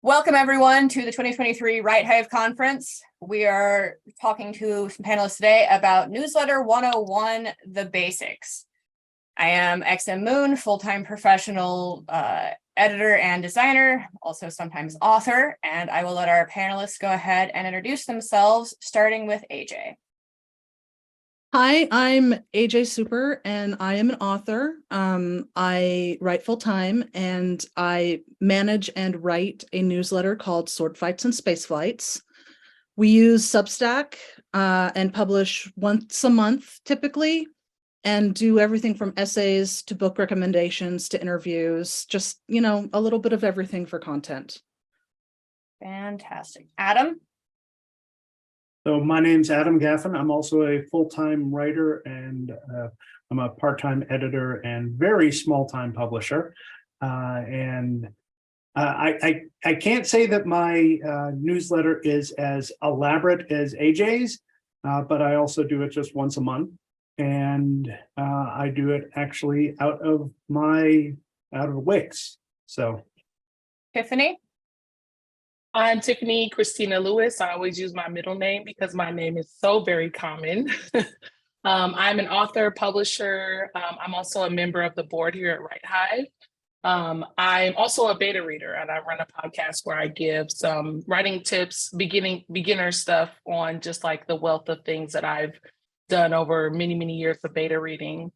Welcome everyone to the 2023 Right Hive Conference. We are talking to some panelists today about Newsletter 101, the basics. I am XM Moon, full-time professional editor and designer, also sometimes author, and I will let our panelists go ahead and introduce themselves, starting with AJ. Hi, I'm AJ Super, and I am an author. I write full-time, and I manage and write a newsletter called Sword Fights and Space Flights. We use Substack and publish once a month, typically, and do everything from essays to book recommendations to interviews, just, a little bit of everything for content. Fantastic. Adam? So my name's Adam Gaffen. I'm also a full-time writer, and I'm a part-time editor and very small-time publisher. I can't say that my newsletter is as elaborate as AJ's, but I also do it just once a month, and I do it actually out of Wix. So, Tiffany? I'm Tiffany Christina Lewis. I always use my middle name because my name is so very common. I'm an author, publisher. I'm also a member of the board here at Right Hive. I'm also a beta reader, and I run a podcast where I give some writing tips, beginner stuff on just like the wealth of things that I've done over many, many years of beta reading.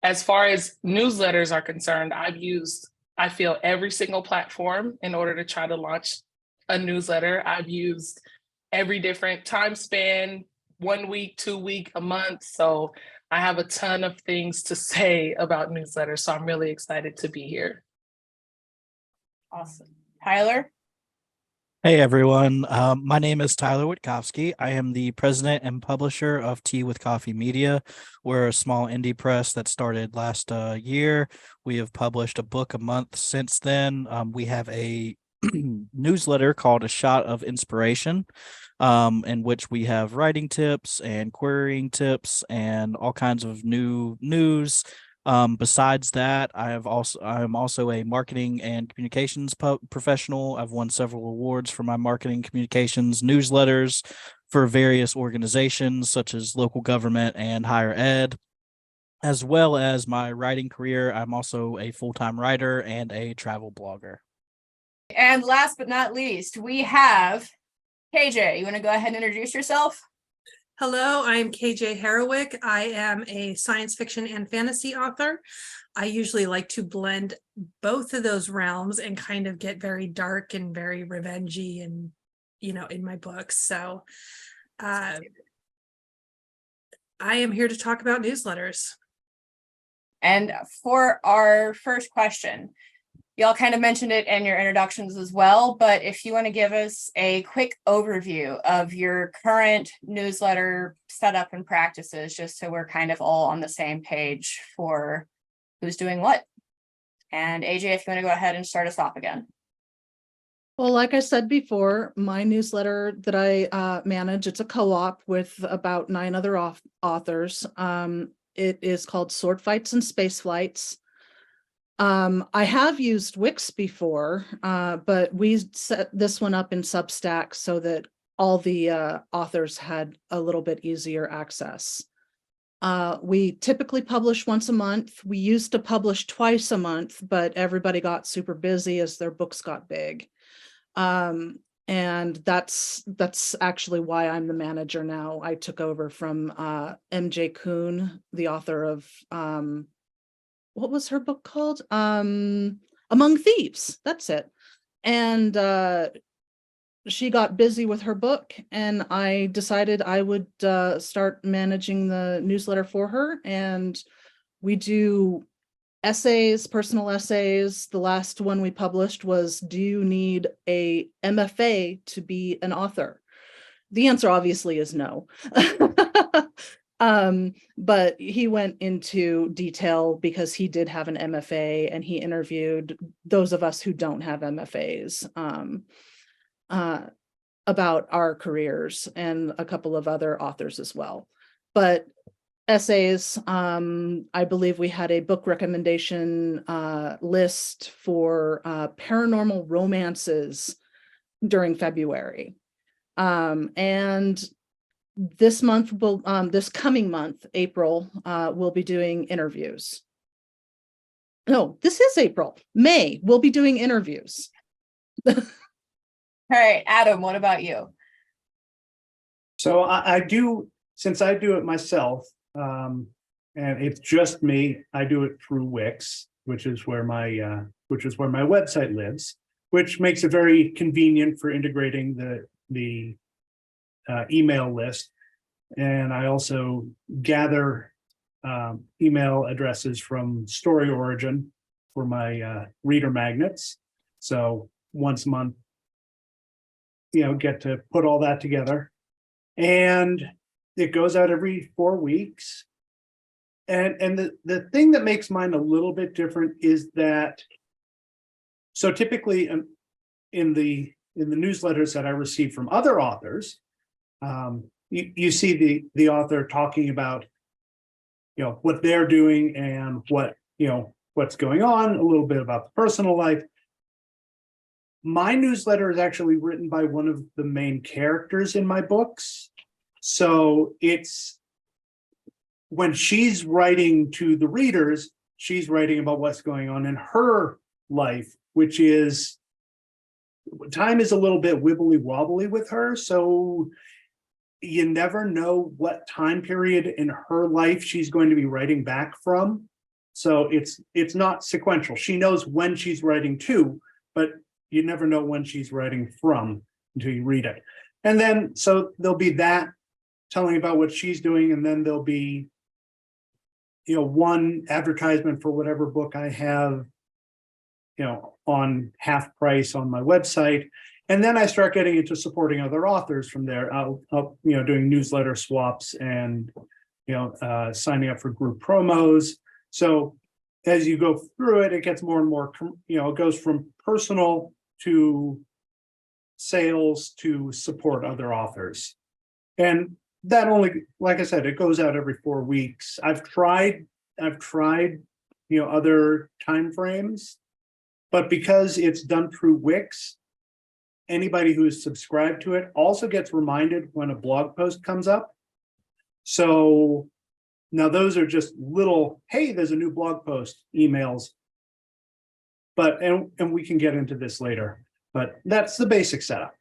As far as newsletters are concerned, I feel every single platform in order to try to launch a newsletter. I've used every different time span, 1 week, 2 week, a month. So I have a ton of things to say about newsletters. So I'm really excited to be here. Awesome. Tyler? Hey everyone, my name is Tyler Wittkofsky. I am the president and publisher of Tea with Coffee Media. We're a small indie press that started last year. We have published a book a month since then. We have a newsletter called A Shot of Inspiration, in which we have writing tips and querying tips and all kinds of new news. Besides that, I'm also a marketing and communications professional. I've won several awards for my marketing communications newsletters for various organizations such as local government and higher ed. As well as my writing career, I'm also a full-time writer and a travel blogger. And last but not least, we have KJ. You want to go ahead and introduce yourself? Hello, I'm KJ Harrowick. I am a science fiction and fantasy author. I usually like to blend both of those realms and kind of get very dark and very revengey and, in my books. So I am here to talk about newsletters. And for our first question, y'all kind of mentioned it in your introductions as well, but if you want to give us a quick overview of your current newsletter setup and practices, just so we're kind of all on the same page for who's doing what. And AJ, if you want to go ahead and start us off again. Well, like I said before, my newsletter that I manage, it's a co-op with about 9 other authors. It is called Sword Fights and Space Flights. I have used Wix before, but we set this one up in Substack so that all the authors had a little bit easier access. We typically publish once a month. We used to publish twice a month, but everybody got super busy as their books got big. And that's actually why I'm the manager now. I took over from MJ Kuhn, the author of what was her book called? Among Thieves. That's it. And she got busy with her book, and I decided I would start managing the newsletter for her. And we do essays, personal essays. The last one we published was, do you need a MFA to be an author? The answer obviously is no. But he went into detail because he did have an MFA, and he interviewed those of us who don't have MFAs about our careers, and a couple of other authors as well. But essays, I believe we had a book recommendation list for paranormal romances during February. And this month will, this coming month, April, we'll be doing interviews. No, this is April. May, we'll be doing interviews. All right, Adam, what about you? So I do, since I do it myself, and it's just me, I do it through Wix, which is where my website lives, which makes it very convenient for integrating the email list. And I also gather email addresses from Story Origin for my reader magnets. So once a month, get to put all that together. And it goes out every 4 weeks. And the thing that makes mine a little bit different is that, so typically in the newsletters that I receive from other authors, you see the author talking about what they're doing and what's going on, a little bit about the personal life. My newsletter is actually written by one of the main characters in my books. So it's when she's writing to the readers, she's writing about what's going on in her life, which is, time is a little bit wibbly wobbly with her. So you never know what time period in her life she's going to be writing back from. So it's not sequential. She knows when she's writing to, but you never know when she's writing from until you read it. And then, so there'll be that telling about what she's doing. And then there'll be, one advertisement for whatever book I have, on half price on my website. And then I start getting into supporting other authors from there. I'll doing newsletter swaps and, signing up for group promos. So as you go through it, it gets more and more, it goes from personal to sales to support other authors. And that only, like I said, it goes out every 4 weeks. I've tried, other timeframes, but because it's done through Wix, anybody who's subscribed to it also gets reminded when a blog post comes up. So now those are just little, hey, there's a new blog post emails. But, and we can get into this later, but that's the basic setup.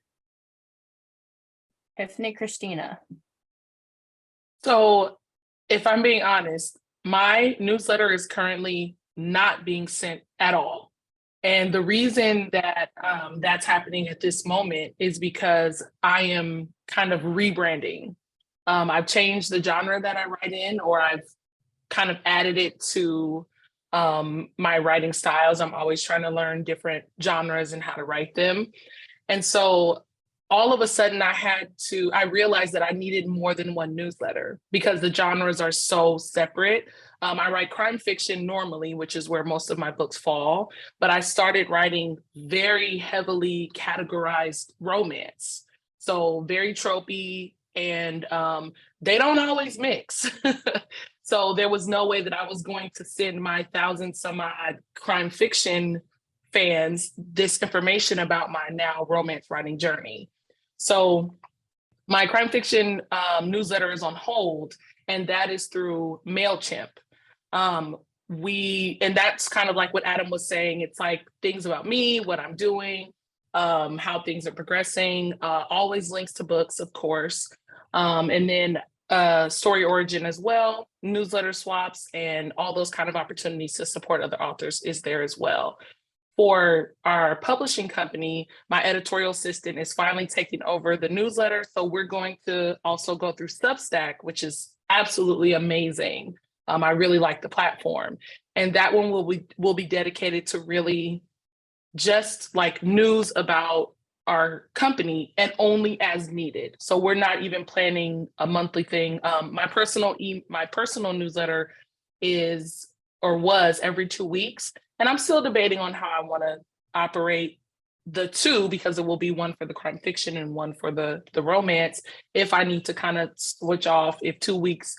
Tiffany, Christina. So if I'm being honest, my newsletter is currently not being sent at all. And the reason that that's happening at this moment is because I am kind of rebranding. I've changed the genre that I write in, or I've kind of added it to my writing styles. I'm always trying to learn different genres and how to write them. And so all of a sudden I realized that I needed more than one newsletter because the genres are so separate. I write crime fiction normally, which is where most of my books fall, but I started writing very heavily categorized romance. So very tropey, and they don't always mix. So there was no way that I was going to send my 1,000 some odd crime fiction fans this information about my now romance writing journey. So my crime fiction newsletter is on hold, and that is through MailChimp. And that's kind of like what Adam was saying. It's like things about me, what I'm doing, how things are progressing, always links to books, of course. And then Story Origin as well, newsletter swaps, and all those kind of opportunities to support other authors is there as well. For our publishing company, my editorial assistant is finally taking over the newsletter. So we're going to also go through Substack, which is absolutely amazing. I really like the platform. And that one will be dedicated to really just like news about our company and only as needed. So we're not even planning a monthly thing. My personal newsletter is or was every 2 weeks. And I'm still debating on how I want to operate the two, because it will be one for the crime fiction and one for the romance. If I need to kind of switch off, if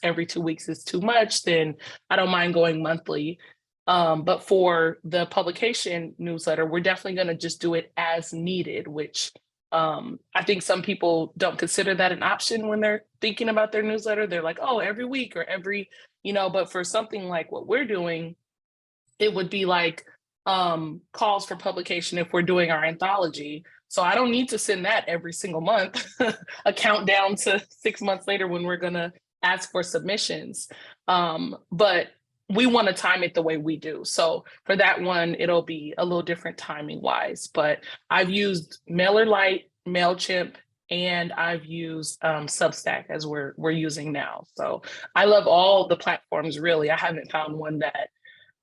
every 2 weeks is too much, then I don't mind going monthly. But for the publication newsletter, we're definitely going to just do it as needed, which I think some people don't consider that an option when they're thinking about their newsletter. They're like, oh, every week or every, but for something like what we're doing, it would be like calls for publication if we're doing our anthology. So I don't need to send that every single month, a countdown to 6 months later when we're gonna ask for submissions. But we want to time it the way we do. So for that one, it'll be a little different timing wise, but I've used MailerLite, MailChimp, and I've used Substack as we're using now. So I love all the platforms, really. I haven't found one that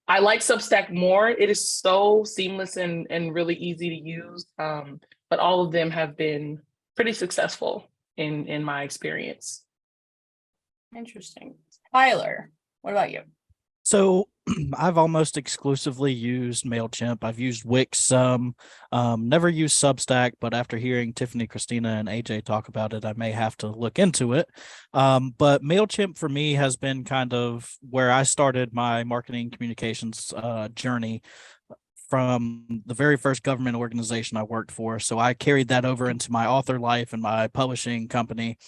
I like. Substack more. It is so seamless and really easy to use. But all of them have been pretty successful in my experience. Interesting. Tyler, what about you? So I've almost exclusively used MailChimp. I've used Wix some, never used Substack, but after hearing Tiffany, Christina, and AJ talk about it, I may have to look into it. But MailChimp for me has been kind of where I started my marketing communications journey from the very first government organization I worked for. So I carried that over into my author life and my publishing company.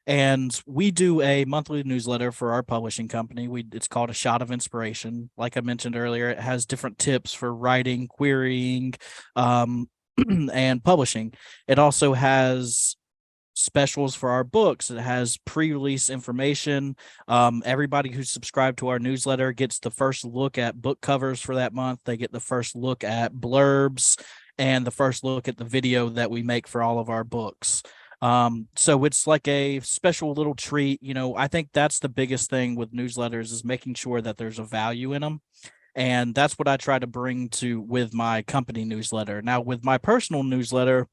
And we do a monthly newsletter for our publishing company. It's called A Shot of Inspiration. Like I mentioned earlier, it has different tips for writing, querying, and publishing. It also has specials for our books. It has pre-release information. Everybody who's subscribed to our newsletter gets the first look at book covers for that month. They get the first look at blurbs and the first look at the video that we make for all of our books. So it's like a special little treat. I think that's the biggest thing with newsletters is making sure that there's a value in them. And that's what I try to bring to with my company newsletter. Now, with my personal newsletter,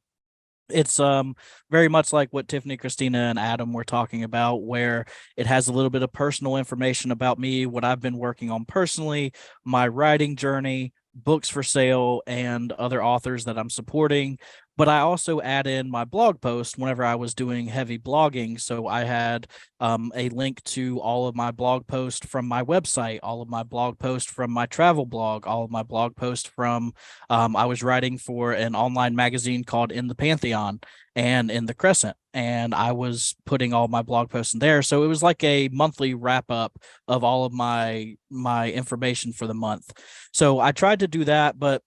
it's very much like what Tiffany, Christina, and Adam were talking about, where it has a little bit of personal information about me, what I've been working on personally, my writing journey, books for sale, and other authors that I'm supporting. But I also add in my blog post whenever I was doing heavy blogging. So I had a link to all of my blog posts from my website, all of my blog posts from my travel blog, all of my blog posts from I was writing for an online magazine called In the Pantheon and In the Crescent, and I was putting all my blog posts in there. So it was like a monthly wrap up of all of my information for the month. So I tried to do that, but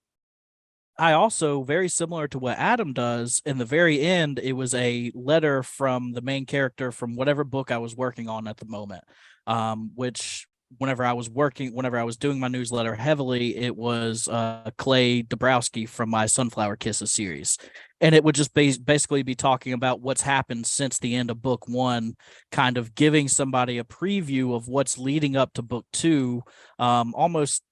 I also, very similar to what Adam does, in the very end, it was a letter from the main character from whatever book I was working on at the moment, which whenever I was doing my newsletter heavily, it was Clay Dabrowski from my Sunflower Kisses series. And it would just basically be talking about what's happened since the end of book one, kind of giving somebody a preview of what's leading up to book two, almost,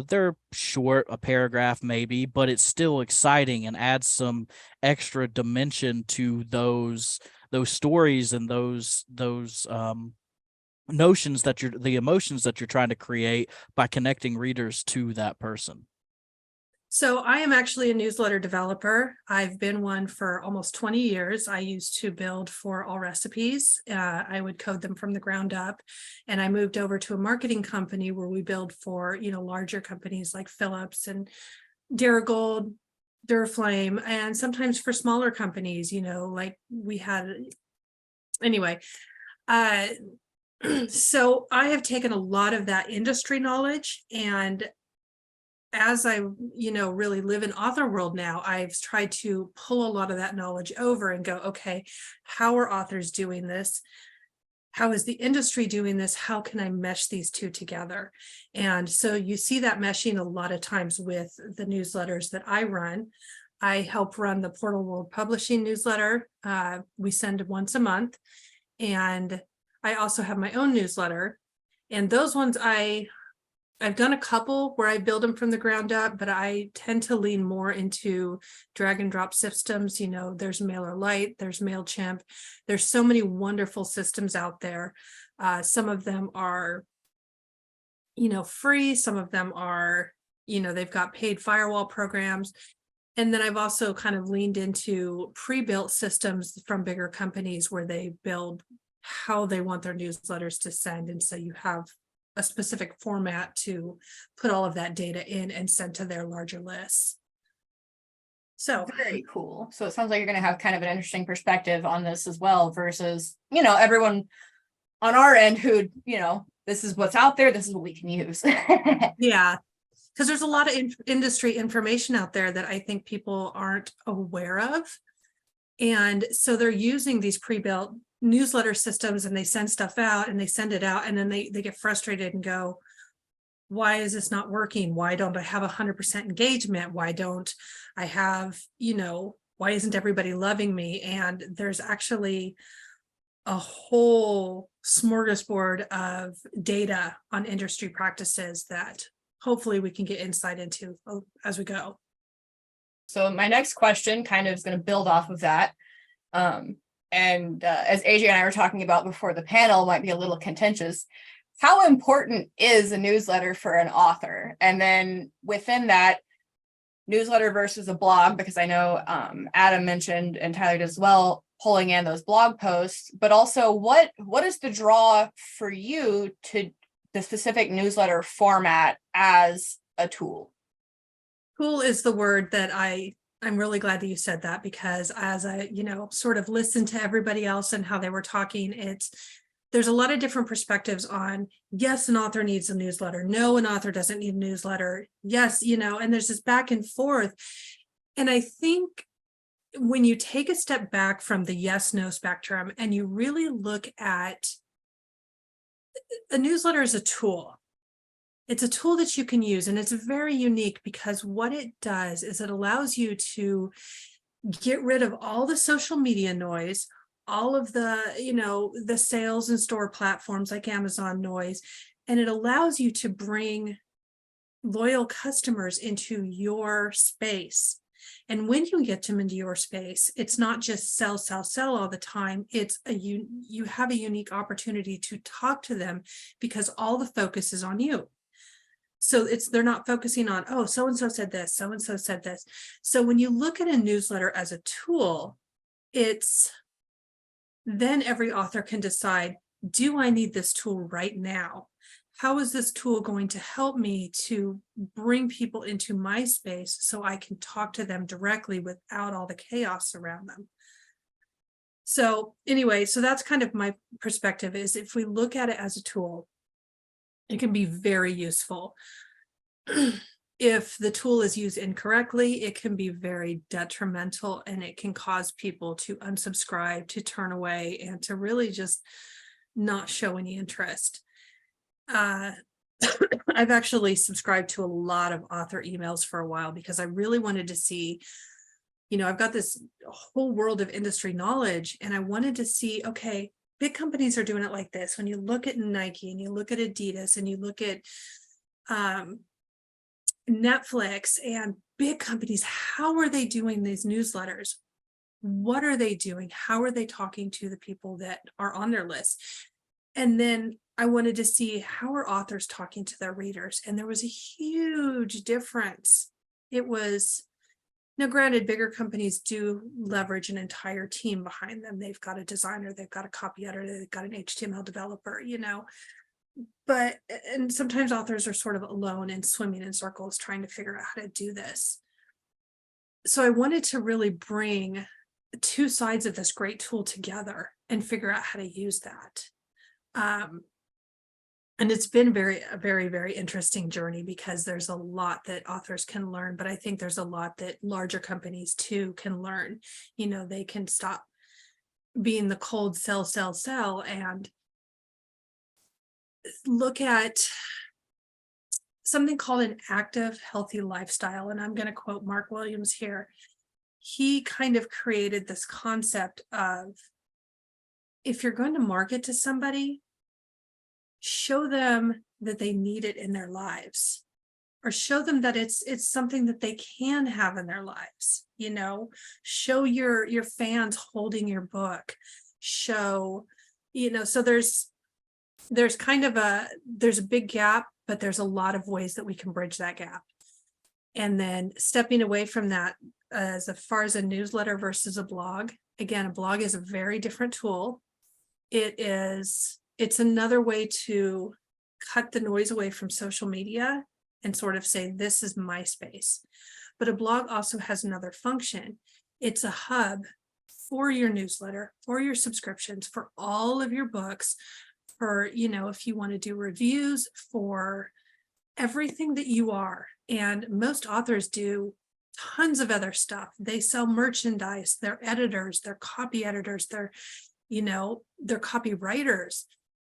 they're short, a paragraph maybe, but it's still exciting and adds some extra dimension to those stories and those notions the emotions that you're trying to create by connecting readers to that person. So I am actually a newsletter developer. I've been one for almost 20 years. I used to build for All Recipes. I would code them from the ground up. And I moved over to a marketing company where we build for, larger companies like Philips and Darigold, Duraflame, and sometimes for smaller companies, like we had. Anyway, so I have taken a lot of that industry knowledge, and as I, really live in author world now, I've tried to pull a lot of that knowledge over and go, okay, how are authors doing this? How is the industry doing this? How can I mesh these two together? And so you see that meshing a lot of times with the newsletters that I run. I help run the Portal World Publishing newsletter. We send once a month. And I also have my own newsletter. And those ones I've done a couple where I build them from the ground up, but I tend to lean more into drag and drop systems. There's MailerLite, there's MailChimp. There's so many wonderful systems out there. Some of them are, free. Some of them are, they've got paid firewall programs. And then I've also kind of leaned into pre-built systems from bigger companies where they build how they want their newsletters to send. And so you have a specific format to put all of that data in and send to their larger lists. So Very cool. So it sounds like you're going to have kind of an interesting perspective on this as well versus, everyone on our end who, this is what's out there. This is what we can use. yeah, because there's a lot of industry information out there that I think people aren't aware of. And so they're using these pre-built newsletter systems and they send stuff out and they send it out and then they get frustrated and go, why is this not working? Why don't I have 100% engagement? Why don't I have, why isn't everybody loving me? And there's actually a whole smorgasbord of data on industry practices that hopefully we can get insight into as we go. So my next question kind of is going to build off of that. As AJ and I were talking about before the panel, might be a little contentious. How important is a newsletter for an author? And then within that, newsletter versus a blog, because I know Adam mentioned and Tyler did as well, pulling in those blog posts, but also what is the draw for you to the specific newsletter format as a tool? Cool is the word that I'm really glad that you said that, because as I, sort of listened to everybody else and how they were talking, there's a lot of different perspectives on, yes, an author needs a newsletter. No, an author doesn't need a newsletter. Yes, and there's this back and forth. And I think when you take a step back from the yes, no spectrum and you really look at a newsletter as a tool, it's a tool that you can use, and it's very unique because what it does is it allows you to get rid of all the social media noise, all of the, the sales and store platforms like Amazon noise, and it allows you to bring loyal customers into your space. And when you get them into your space, it's not just sell all the time. It's you have a unique opportunity to talk to them because all the focus is on you. So they're not focusing on, oh, so-and-so said this, so-and-so said this. So when you look at a newsletter as a tool, then every author can decide, do I need this tool right now? How is this tool going to help me to bring people into my space so I can talk to them directly without all the chaos around them? So anyway, so that's kind of my perspective, is if we look at it as a tool, it can be very useful. If the tool is used incorrectly, it can be very detrimental and it can cause people to unsubscribe, to turn away, and to really just not show any interest. I've actually subscribed to a lot of author emails for a while because I really wanted to see, I've got this whole world of industry knowledge and I wanted to see, okay, big companies are doing it like this. When you look at Nike and you look at Adidas and you look at Netflix and big companies, how are they doing these newsletters? What are they doing? How are they talking to the people that are on their list? And then I wanted to see, how are authors talking to their readers? And there was a huge difference. It was, now granted, bigger companies do leverage an entire team behind them. They've got a designer, they've got a copy editor, they've got an HTML developer, but, and sometimes authors are sort of alone and swimming in circles trying to figure out how to do this. So I wanted to really bring two sides of this great tool together and figure out how to use that. And it's been a very, very interesting journey because there's a lot that authors can learn, but I think there's a lot that larger companies too can learn. They can stop being the cold sell and look at something called an active, healthy lifestyle. And I'm going to quote Mark Williams here. He kind of created this concept of, if you're going to market to somebody, show them that they need it in their lives, or show them that it's something that they can have in their lives. Show your fans holding your book, show, so there's kind of there's a big gap, but there's a lot of ways that we can bridge that gap. And then stepping away from that, as far as a newsletter versus a blog, again, a blog is a very different tool. It's another way to cut the noise away from social media and sort of say, this is my space. But a blog also has another function. It's a hub for your newsletter, for your subscriptions, for all of your books, for, you know, if you want to do reviews, for everything that you are. And most authors do tons of other stuff. They sell merchandise, they're editors, they're copy editors, they're, you know, they're copywriters.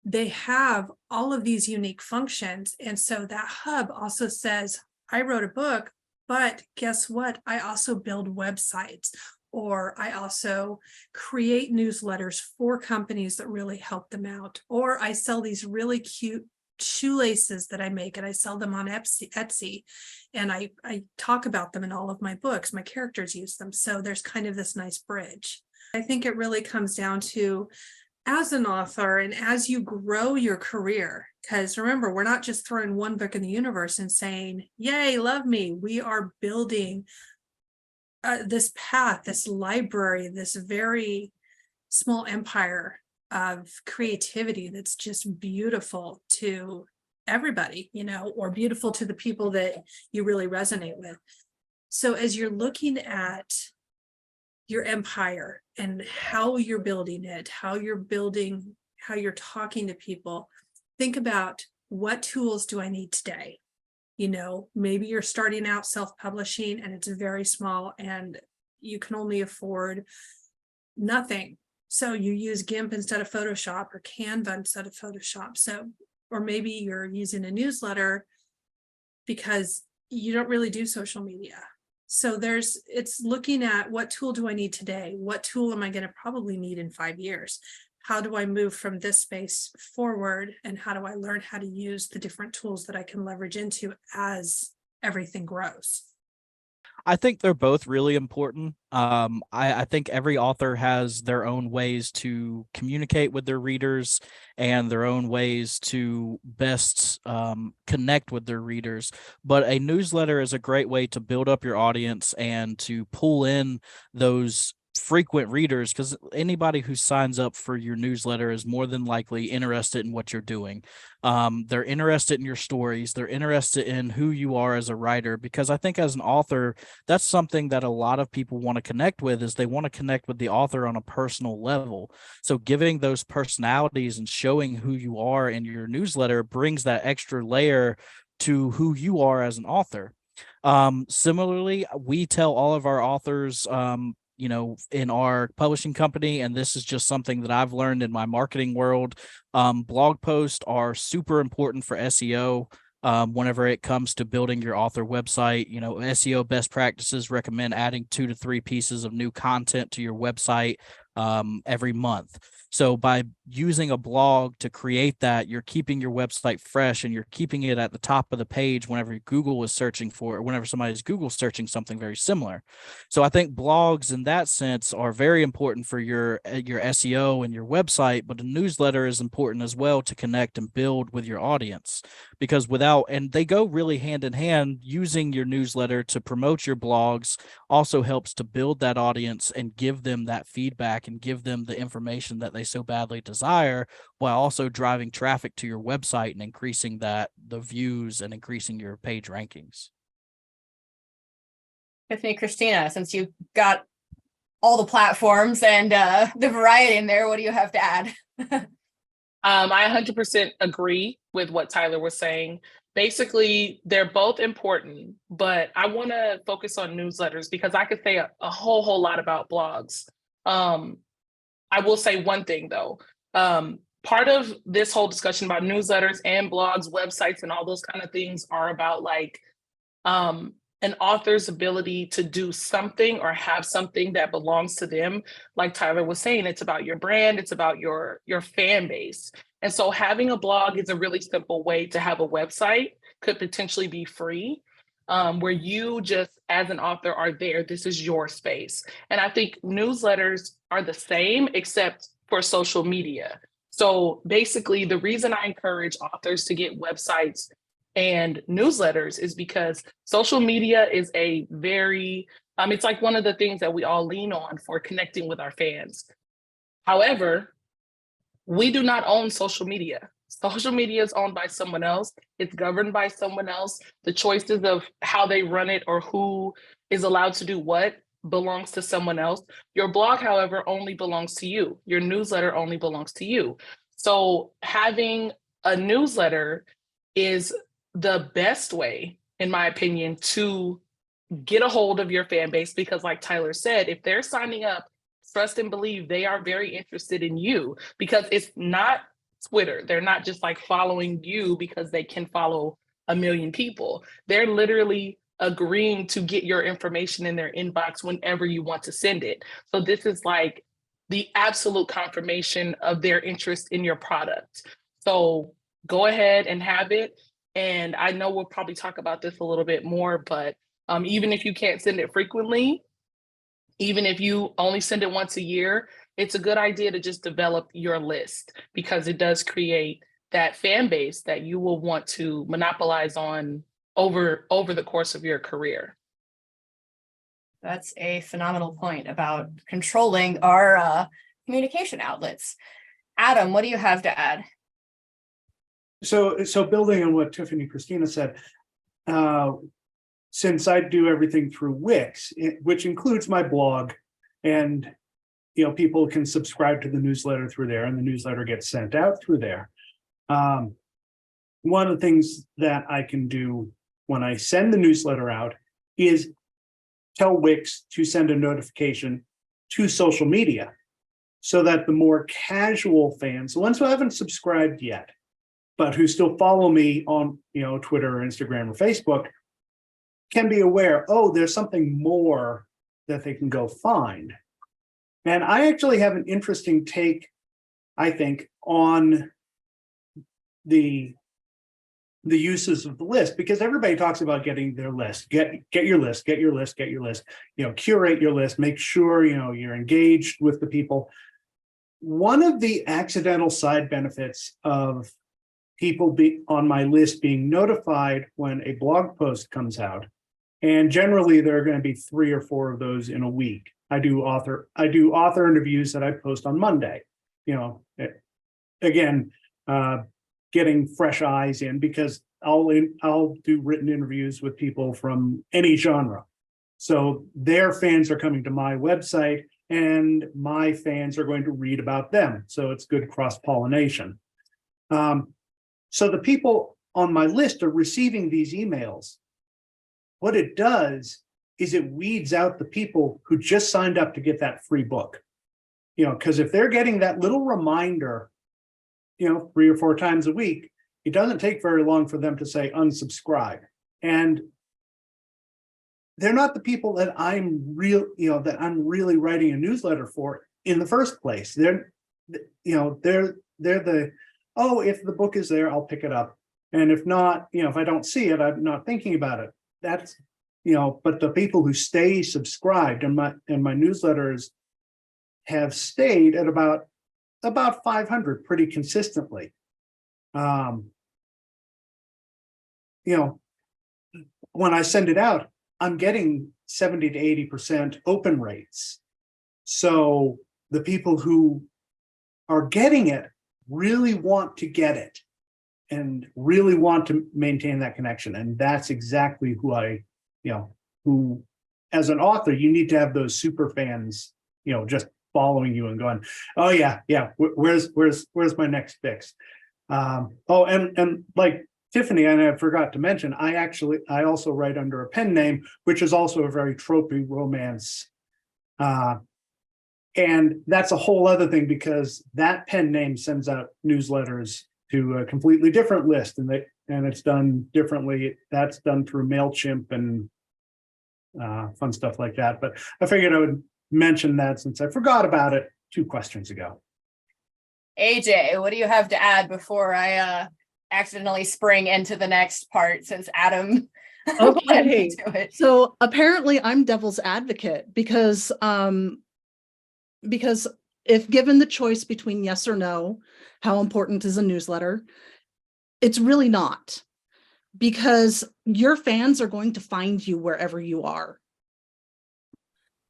They have all of these unique functions. And so that hub also says, I wrote a book, but guess what? I also build websites, or I also create newsletters for companies that really help them out, or I sell these really cute shoelaces that I make and I sell them on Etsy, and I talk about them in all of my books. My characters use them. So there's kind of this nice bridge. I think it really comes down to, as an author and as you grow your career, because remember, we're not just throwing one book in the universe and saying, yay, love me. We are building this path, this library, this very small empire of creativity that's just beautiful to everybody, you know, or beautiful to the people that you really resonate with. So as you're looking at your empire and how you're building it, how you're talking to people, think about, what tools do I need today? You know, maybe you're starting out self-publishing and it's very small and you can only afford nothing. So you use GIMP instead of Photoshop, or Canva instead of Photoshop. So, or maybe you're using a newsletter because you don't really do social media. So it's looking at, what tool do I need today? What tool am I going to probably need in 5 years? How do I move from this space forward? And how do I learn how to use the different tools that I can leverage into as everything grows? I think they're both really important. I think every author has their own ways to communicate with their readers and their own ways to best connect with their readers. But a newsletter is a great way to build up your audience and to pull in those frequent readers, because anybody who signs up for your newsletter is more than likely interested in what you're doing. They're interested in your stories. They're interested in who you are as a writer, because I think as an author, that's something that a lot of people want to connect with, is they want to connect with the author on a personal level. So giving those personalities and showing who you are in your newsletter brings that extra layer to who you are as an author. Similarly, we tell all of our authors, you know, in our publishing company, and this is just something that I've learned in my marketing world, blog posts are super important for SEO. Whenever it comes to building your author website, you know, SEO best practices recommend adding 2 to 3 pieces of new content to your website every month. So by using a blog to create that, you're keeping your website fresh and you're keeping it at the top of the page whenever Google is searching for it, whenever somebody's Google searching something very similar. So I think blogs in that sense are very important for your SEO and your website, but a newsletter is important as well to connect and build with your audience, because and they go really hand in hand. Using your newsletter to promote your blogs also helps to build that audience and give them that feedback and give them the information that they so badly desire, while also driving traffic to your website and increasing the views and increasing your page rankings. Tiffany, Christina, since you got all the platforms and the variety in there, what do you have to add? I 100% agree with what Tyler was saying. Basically, they're both important, but I want to focus on newsletters because I could say a whole lot about blogs. I will say one thing though. Part of this whole discussion about newsletters and blogs, websites, and all those kind of things are about like an author's ability to do something or have something that belongs to them. Like Tyler was saying, it's about your brand, it's about your fan base. And so having a blog is a really simple way to have a website, could potentially be free, where you just as an author are there. This is your space. And I think newsletters are the same, except for social media. So basically, the reason I encourage authors to get websites and newsletters is because social media is a very, it's like one of the things that we all lean on for connecting with our fans. However, we do not own social media. Social media is owned by someone else. It's governed by someone else. The choices of how they run it or who is allowed to do what belongs to someone else. Your blog, however, only belongs to you. Your newsletter only belongs to you. So having a newsletter is the best way, in my opinion, to get a hold of your fan base, because like Tyler said, if they're signing up, trust and believe they are very interested in you, because it's not Twitter. They're not just like following you because they can follow a million people. They're literally agreeing to get your information in their inbox whenever you want to send it. So this is like the absolute confirmation of their interest in your product. So go ahead and have it. And I know we'll probably talk about this a little bit more, but even if you can't send it frequently, even if you only send it once a year, it's a good idea to just develop your list, because it does create that fan base that you will want to monopolize on over the course of your career. That's a phenomenal point about controlling our communication outlets. Adam, what do you have to add? So building on what Tiffany and Christina said, since I do everything through Wix, which includes my blog, and people can subscribe to the newsletter through there, and the newsletter gets sent out through there. One of the things that I can do when I send the newsletter out is tell Wix to send a notification to social media, so that the more casual fans, the ones who haven't subscribed yet, but who still follow me on Twitter or Instagram or Facebook, can be aware, oh, there's something more that they can go find. And I actually have an interesting take, I think, on the uses of the list, because everybody talks about getting their list. Get your list, get your list, get your list, curate your list, make sure you're engaged with the people. One of the accidental side benefits of people on my list being notified when a blog post comes out, and generally there are going to be 3 or 4 of those in a week. I do author interviews that I post on Monday. Getting fresh eyes in, because I'll do written interviews with people from any genre. So their fans are coming to my website, and my fans are going to read about them. So it's good cross-pollination. So the people on my list are receiving these emails. What it does is it weeds out the people who just signed up to get that free book. Because if they're getting that little reminder, 3 or 4 times a week, it doesn't take very long for them to say unsubscribe. And they're not the people that I'm really writing a newsletter for in the first place. They're the, oh, if the book is there, I'll pick it up. And if not, if I don't see it, I'm not thinking about it. That's, but the people who stay subscribed, and my newsletters have stayed at about 500 pretty consistently. When I send it out, I'm getting 70 to 80% open rates. So the people who are getting it really want to get it and really want to maintain that connection. And that's exactly who as an author, you need to have those super fans, just following you and going, oh yeah, where's my next fix? And like Tiffany, and I forgot to mention, I also write under a pen name, which is also a very tropey romance. And that's a whole other thing, because that pen name sends out newsletters to a completely different list, and it's done differently. That's done through MailChimp and fun stuff like that. But I figured I would mention that since I forgot about it 2 questions ago. AJ, what do you have to add before I accidentally spring into the next part, since Adam led me to it? So apparently I'm devil's advocate, because if given the choice between yes or no, how important is a newsletter? It's really not, because your fans are going to find you wherever you are.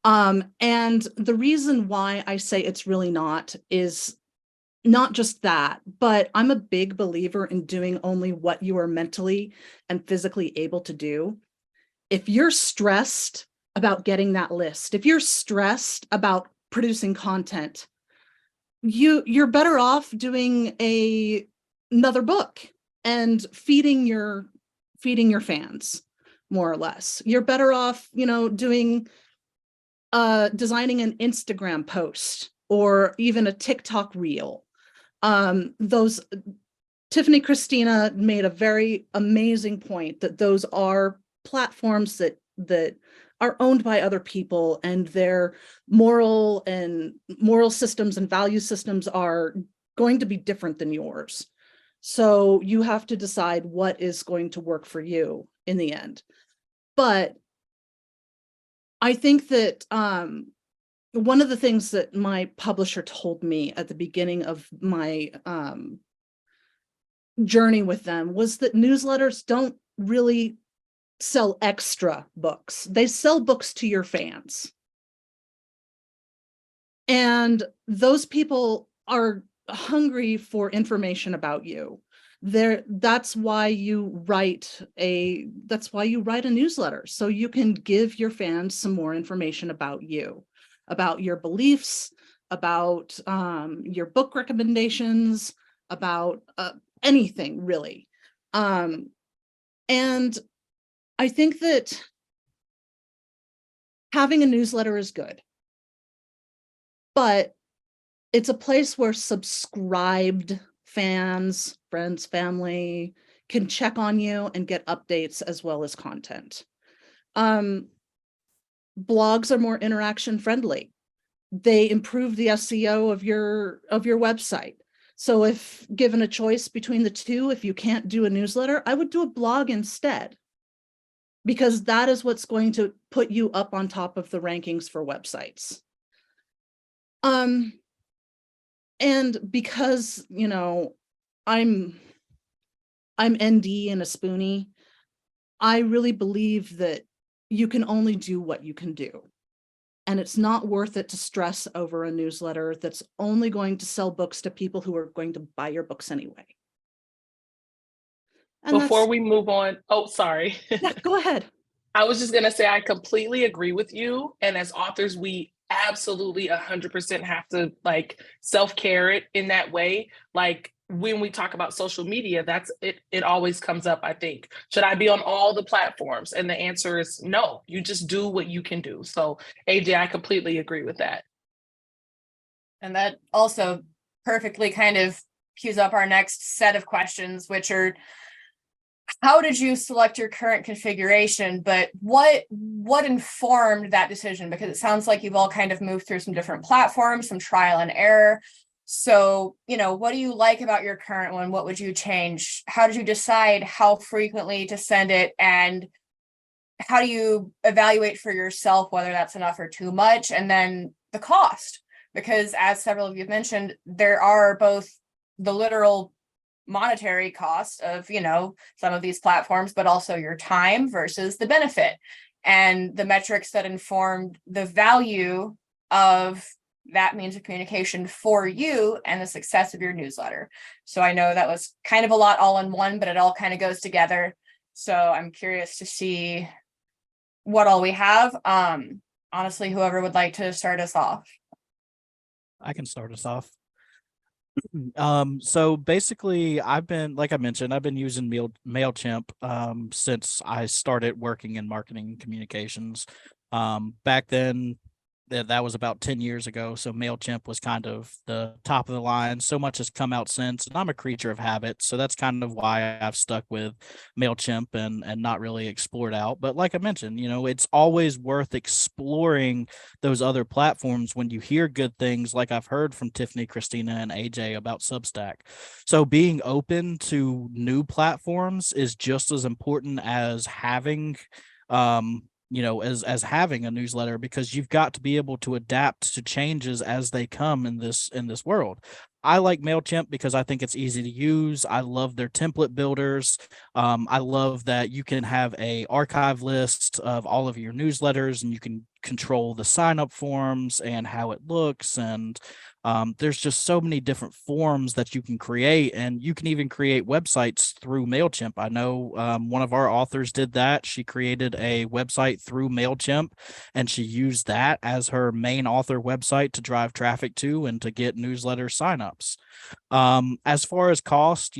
And the reason why I say it's really not is not just that, but I'm a big believer in doing only what you are mentally and physically able to do. If you're stressed about getting that list, if you're stressed about producing content, you're better off doing another book and feeding your fans, more or less. You're better off, doing designing an Instagram post or even a TikTok reel. Those Tiffany Christina made a very amazing point that those are platforms that are owned by other people, and their moral systems and value systems are going to be different than yours. So you have to decide what is going to work for you in the end. But I think that one of the things that my publisher told me at the beginning of my journey with them was that newsletters don't really sell extra books. They sell books to your fans. And those people are hungry for information about you. That's why you write a newsletter, so you can give your fans some more information about you, about your beliefs, about your book recommendations, about anything really. And I think that having a newsletter is good, but it's a place where subscribed fans, friends, family can check on you and get updates as well as content. Blogs are more interaction friendly. They improve the SEO of your website. So if given a choice between the two, if you can't do a newsletter, I would do a blog instead, because that is what's going to put you up on top of the rankings for websites. And because, I'm ND and a spoonie, I really believe that you can only do what you can do. And it's not worth it to stress over a newsletter that's only going to sell books to people who are going to buy your books anyway. And Before we move on, oh, sorry. Yeah, go ahead. I was just going to say, I completely agree with you. And as authors, we absolutely 100% have to self-care it in that way. Like when we talk about social media, that's it. It always comes up, I think. Should I be on all the platforms? And the answer is no, you just do what you can do. So AJ, I completely agree with that. And that also perfectly kind of cues up our next set of questions, which are, how did you select your current configuration, but what informed that decision? Because it sounds like you've all kind of moved through some different platforms, some trial and error. So, what do you like about your current one? What would you change? How did you decide how frequently to send it? And how do you evaluate for yourself whether that's enough or too much? And then the cost, because as several of you have mentioned, there are both the literal monetary cost of some of these platforms, but also your time versus the benefit and the metrics that informed the value of that means of communication for you and the success of your newsletter. So I know that was kind of a lot all in one, but it all kind of goes together. So I'm curious to see what all we have. Honestly, whoever would like to start us off. I can start us off. So basically I've been using MailChimp since I started working in marketing and communications. Back then that was about 10 years ago. So MailChimp was kind of the top of the line. So much has come out since, and I'm a creature of habit. So that's kind of why I've stuck with MailChimp and not really explored out. But like I mentioned, it's always worth exploring those other platforms when you hear good things, like I've heard from Tiffany, Christina, and AJ about Substack. So being open to new platforms is just as important as having as having a newsletter, because you've got to be able to adapt to changes as they come in this world. I like MailChimp because I think it's easy to use. I love their template builders. I love that you can have a archive list of all of your newsletters, and you can control the sign up forms and how it looks. And There's just so many different forms that you can create, and you can even create websites through MailChimp. I know one of our authors did that. She created a website through MailChimp, and she used that as her main author website to drive traffic to and to get newsletter signups. As far as cost,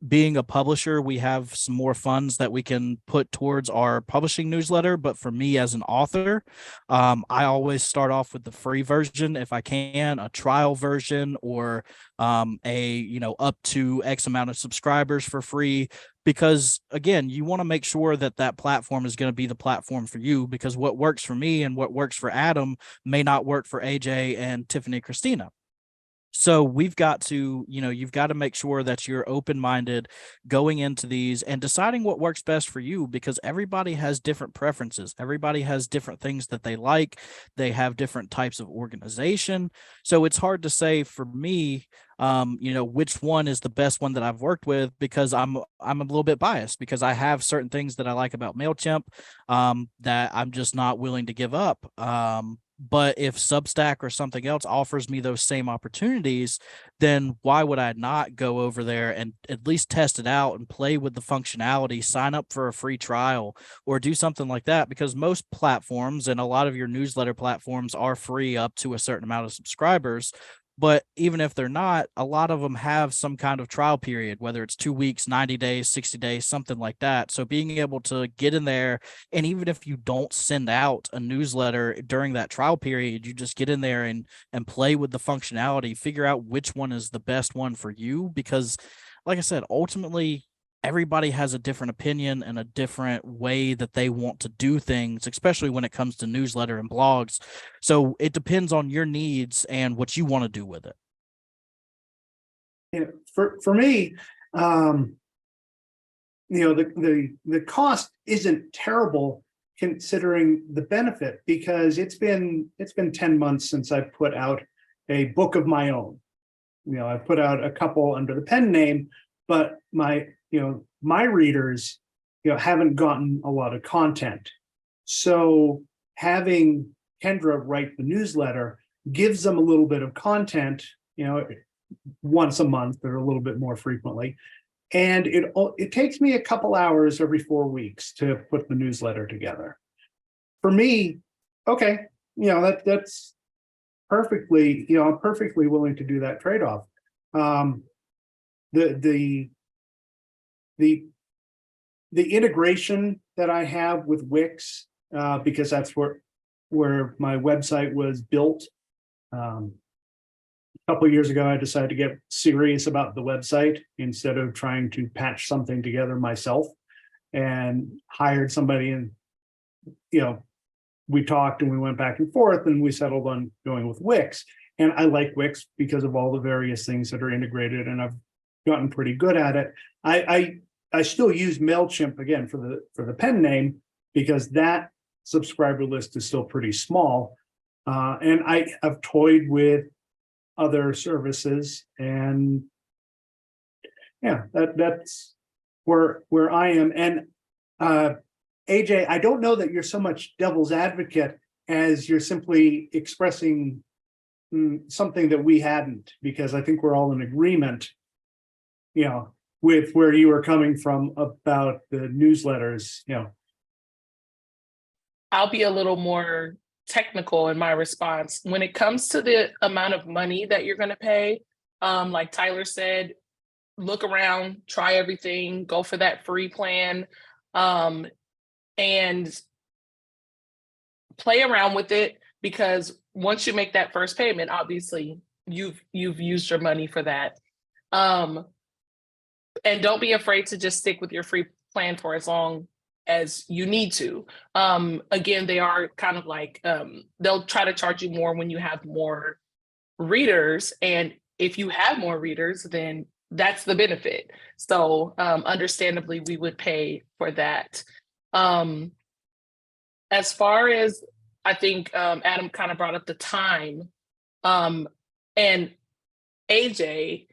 being a publisher, we have some more funds that we can put towards our publishing newsletter. But for me as an author, I always start off with the free version if I can, a trial version, or up to X amount of subscribers for free. Because again, you want to make sure that that platform is going to be the platform for you, because what works for me and what works for Adam may not work for AJ and Tiffany, Christina. So we've got to, you've got to make sure that you're open-minded going into these and deciding what works best for you, because everybody has different preferences. Everybody has different things that they like. They have different types of organization. So it's hard to say for me, which one is the best one that I've worked with, because I'm a little bit biased, because I have certain things that I like about MailChimp that I'm just not willing to give up. But if Substack or something else offers me those same opportunities, then why would I not go over there and at least test it out and play with the functionality, sign up for a free trial, or do something like that? Because most platforms and a lot of your newsletter platforms are free up to a certain amount of subscribers. But even if they're not, a lot of them have some kind of trial period, whether it's 2 weeks, 90 days, 60 days, something like that. So being able to get in there, and even if you don't send out a newsletter during that trial period, you just get in there and play with the functionality, figure out which one is the best one for you. Because like I said, ultimately, everybody has a different opinion and a different way that they want to do things, especially when it comes to newsletter and blogs. So it depends on your needs and what you want to do with it. Yeah, for me, the cost isn't terrible considering the benefit, because it's been 10 months since I put out a book of my own. I put out a couple under the pen name, but my readers, haven't gotten a lot of content. So having Kendra write the newsletter gives them a little bit of content, once a month or a little bit more frequently. And it takes me a couple hours every 4 weeks to put the newsletter together. For me, okay, that's perfectly, I'm perfectly willing to do that trade-off. The integration that I have with Wix, because that's where my website was built. A couple of years ago, I decided to get serious about the website instead of trying to patch something together myself, and hired somebody. And we talked and we went back and forth, and we settled on going with Wix. And I like Wix because of all the various things that are integrated, and I've gotten pretty good at it. I still use MailChimp again for the pen name, because that subscriber list is still pretty small. And I have toyed with other services, and yeah, that's where I am. And AJ, I don't know that you're so much devil's advocate as you're simply expressing something that we hadn't, because I think we're all in agreement, with where you were coming from about the newsletters. I'll be a little more technical in my response. When it comes to the amount of money that you're going to pay, like Tyler said, look around, try everything, go for that free plan, and play around with it, because once you make that first payment, obviously you've used your money for that. And don't be afraid to just stick with your free plan for as long as you need to. Again, they are kind of like, they'll try to charge you more when you have more readers. And if you have more readers, then that's the benefit. So understandably, we would pay for that. As far as, I think Adam kind of brought up the time, and AJ,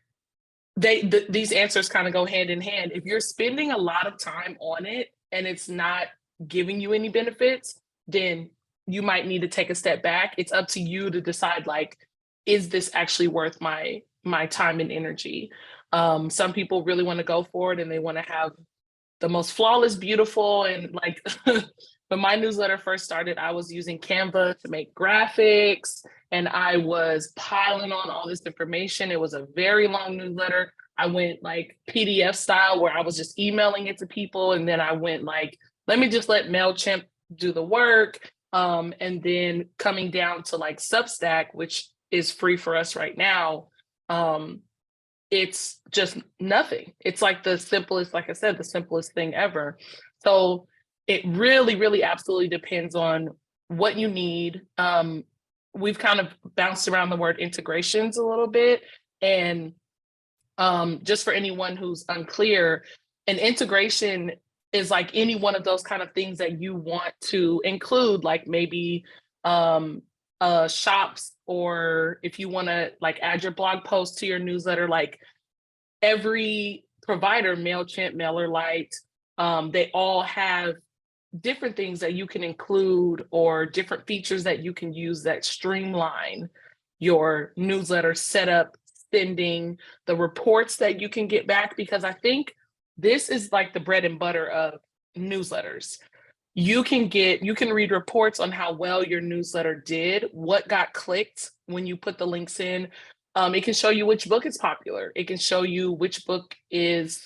these answers kind of go hand in hand. If you're spending a lot of time on it and it's not giving you any benefits, then you might need to take a step back. It's up to you to decide, like, is this actually worth my time and energy? Some people really want to go for it and they want to have the most flawless, beautiful, and like when my newsletter first started, I was using Canva to make graphics and I was piling on all this information. It was a very long newsletter. I went like PDF style where I was just emailing it to people. And then I went like, let me just let MailChimp do the work. And then coming down to like Substack, which is free for us right now. It's just nothing. It's like the simplest, like I said, the simplest thing ever. So it really, really absolutely depends on what you need. We've kind of bounced around the word integrations a little bit. And just for anyone who's unclear, an integration is like any one of those kind of things that you want to include, like maybe shops, or if you want to like add your blog post to your newsletter, like every provider, MailChimp, MailerLite, they all have different things that you can include or different features that you can use that streamline your newsletter setup, sending, the reports that you can get back, because I think this is like the bread and butter of newsletters. You can read reports on how well your newsletter did, what got clicked when you put the links in. It can show you which book is popular. It can show you which book is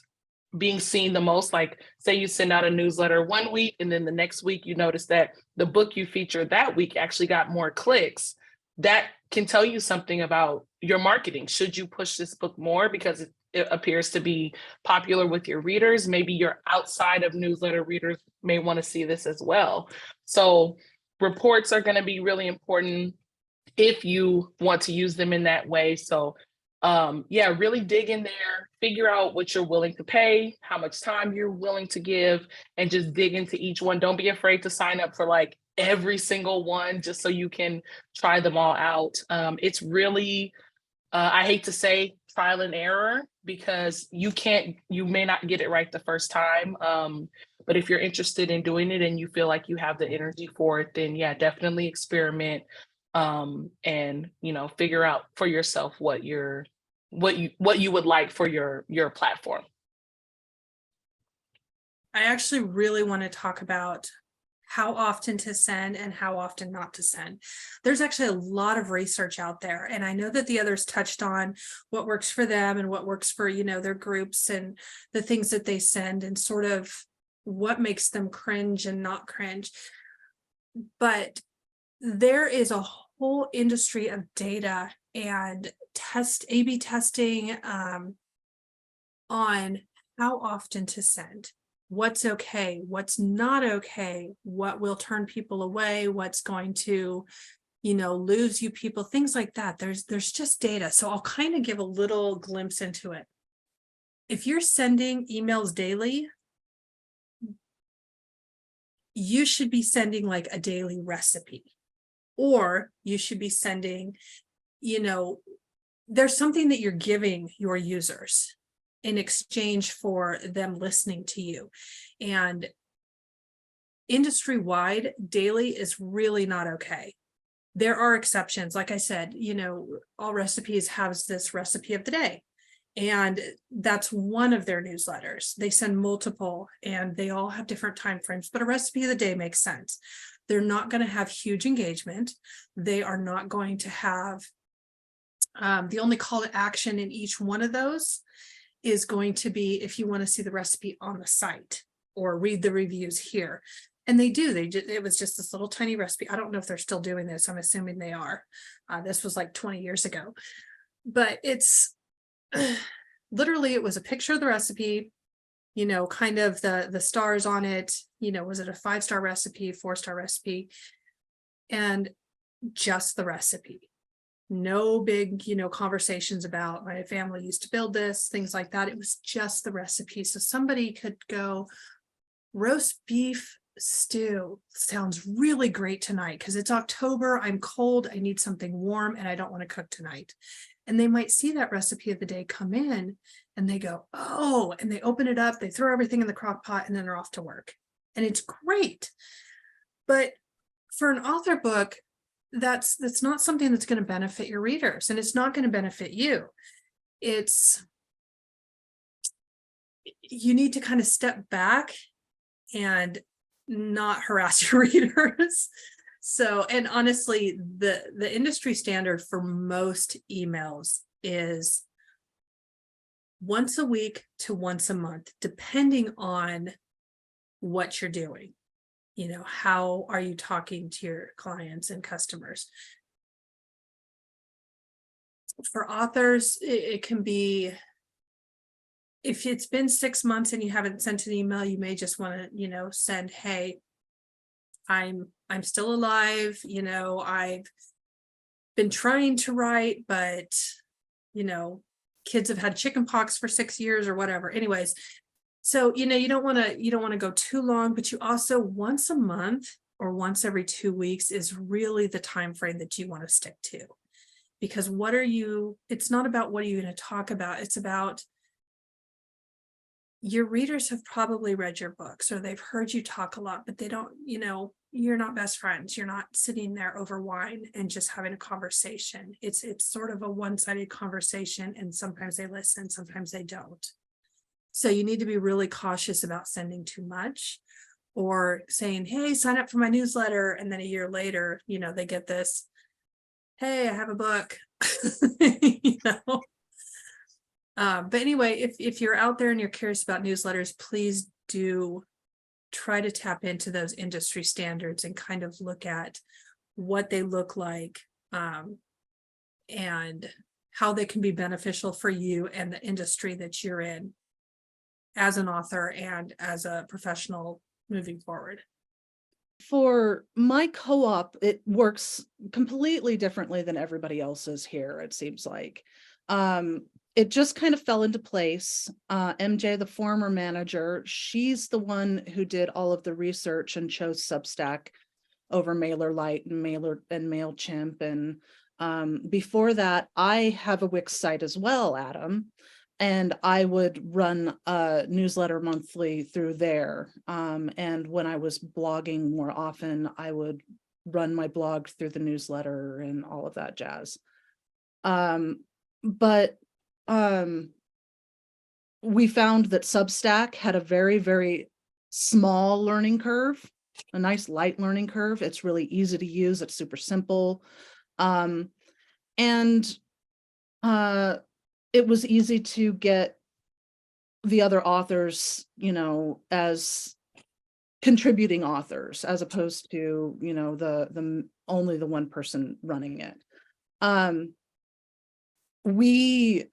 being seen the most. Like say you send out a newsletter one week and then the next week you notice that the book you featured that week actually got more clicks. That can tell you something about your marketing. Should you push this book more because it appears to be popular with your readers? Maybe your outside of newsletter readers may want to see this as well. So reports are going to be really important if you want to use them in that way. So yeah, really dig in there, figure out what you're willing to pay, how much time you're willing to give, and just dig into each one. Don't be afraid to sign up for like every single one just so you can try them all out. It's really, I hate to say trial and error, because you may not get it right the first time. But if you're interested in doing it and you feel like you have the energy for it, then yeah, definitely experiment and figure out for yourself what you would like for your platform. I actually really want to talk about how often to send and how often not to send. There's actually a lot of research out there, and I know that the others touched on what works for them and what works for their groups and the things that they send and sort of what makes them cringe and not cringe. But there is a whole industry of data and A/B testing on how often to send, what's okay, what's not okay, what will turn people away, what's going to lose you people, things like that. There's just data. So I'll kind of give a little glimpse into it. If you're sending emails daily, you should be sending like a daily recipe, or you should be sending, there's something that you're giving your users in exchange for them listening to you. And industry-wide, daily is really not okay. There are exceptions. Like I said, All Recipes has this recipe of the day, and that's one of their newsletters. They send multiple and they all have different time frames, but a recipe of the day makes sense. They're not going to have huge engagement. They are not going to have the only call to action in each one of those is going to be if you want to see the recipe on the site or read the reviews here. And they do. It was just this little tiny recipe. I don't know if they're still doing this. I'm assuming they are. This was like 20 years ago. But it's literally, it was a picture of the recipe, kind of the stars on it. Was it a 5-star recipe, 4-star recipe? And just the recipe. No big, conversations about my family used to build this, things like that. It was just the recipe. So somebody could go, roast beef stew sounds really great tonight because it's October, I'm cold, I need something warm, and I don't want to cook tonight. And they might see that recipe of the day come in and they go, oh, and they open it up, they throw everything in the crock pot, and then they're off to work. And it's great. But for an author book, that's not something that's going to benefit your readers, and it's not going to benefit you. You need to kind of step back and not harass your readers. So, and honestly, the industry standard for most emails is once a week to once a month, depending on what you're doing. You know, how are you talking to your clients and customers? For authors, it can be, if it's been 6 months and you haven't sent an email, you may just want to, you know, send, hey, I'm still alive, you know, I've been trying to write, but, you know, kids have had chickenpox for 6 years or whatever. Anyways, so, you know, you don't want to go too long, but you also, once a month or once every 2 weeks is really the time frame that you want to stick to. Because it's not about what are you going to talk about, it's about your readers have probably read your books or they've heard you talk a lot, but they don't, you know, you're not best friends. You're not sitting there over wine and just having a conversation. It's sort of a one-sided conversation, and sometimes they listen, sometimes they don't. So you need to be really cautious about sending too much or saying, hey, sign up for my newsletter. And then a year later, you know, they get this, hey, I have a book, you know. But anyway, if you're out there and you're curious about newsletters, please do try to tap into those industry standards and kind of look at what they look like, and how they can be beneficial for you and the industry that you're in as an author and as a professional moving forward. For my co-op, it works completely differently than everybody else's here, it seems like. It just kind of fell into place. MJ, the former manager, she's the one who did all of the research and chose Substack over MailerLite and MailChimp. And before that, I have a Wix site as well, Adam. And I would run a newsletter monthly through there. And when I was blogging more often, I would run my blog through the newsletter and all of that jazz. But we found that Substack had a very, very small learning curve, a nice light learning curve. It's really easy to use. It's super simple. It was easy to get the other authors, you know, as contributing authors, as opposed to, you know, the only the one person running it. We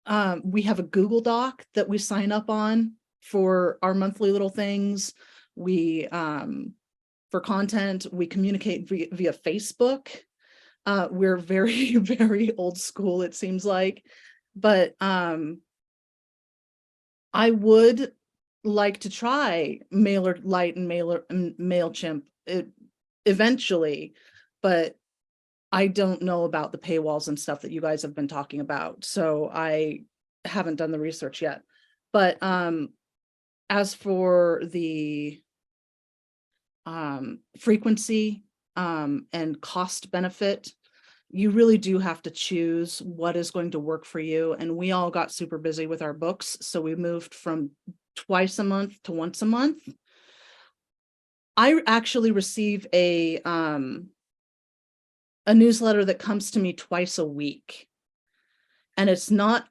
have a Google Doc that we sign up on for our monthly little things. We, for content, we communicate via Facebook. We're very, very old school, it seems like. But I would like to try MailerLite and MailChimp eventually, but I don't know about the paywalls and stuff that you guys have been talking about, so I haven't done the research yet. But as for the frequency and cost benefit, you really do have to choose what is going to work for you. And we all got super busy with our books, so we moved from twice a month to once a month. I actually receive a newsletter that comes to me twice a week. And it's not,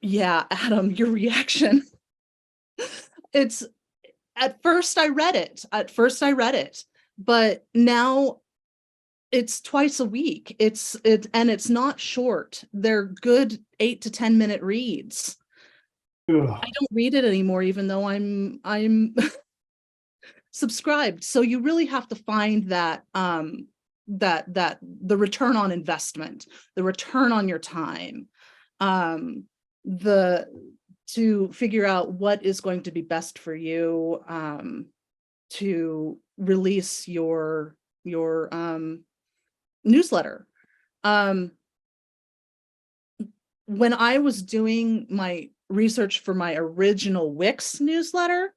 yeah, Adam, your reaction. It's, at first I read it, but now it's twice a week. And it's not short. They're good 8 to 10 minute reads. Ugh. I don't read it anymore, even though I'm subscribed. So you really have to find that that the return on investment, the return on your time, to figure out what is going to be best for you, to release your newsletter. When I was doing my research for my original Wix newsletter,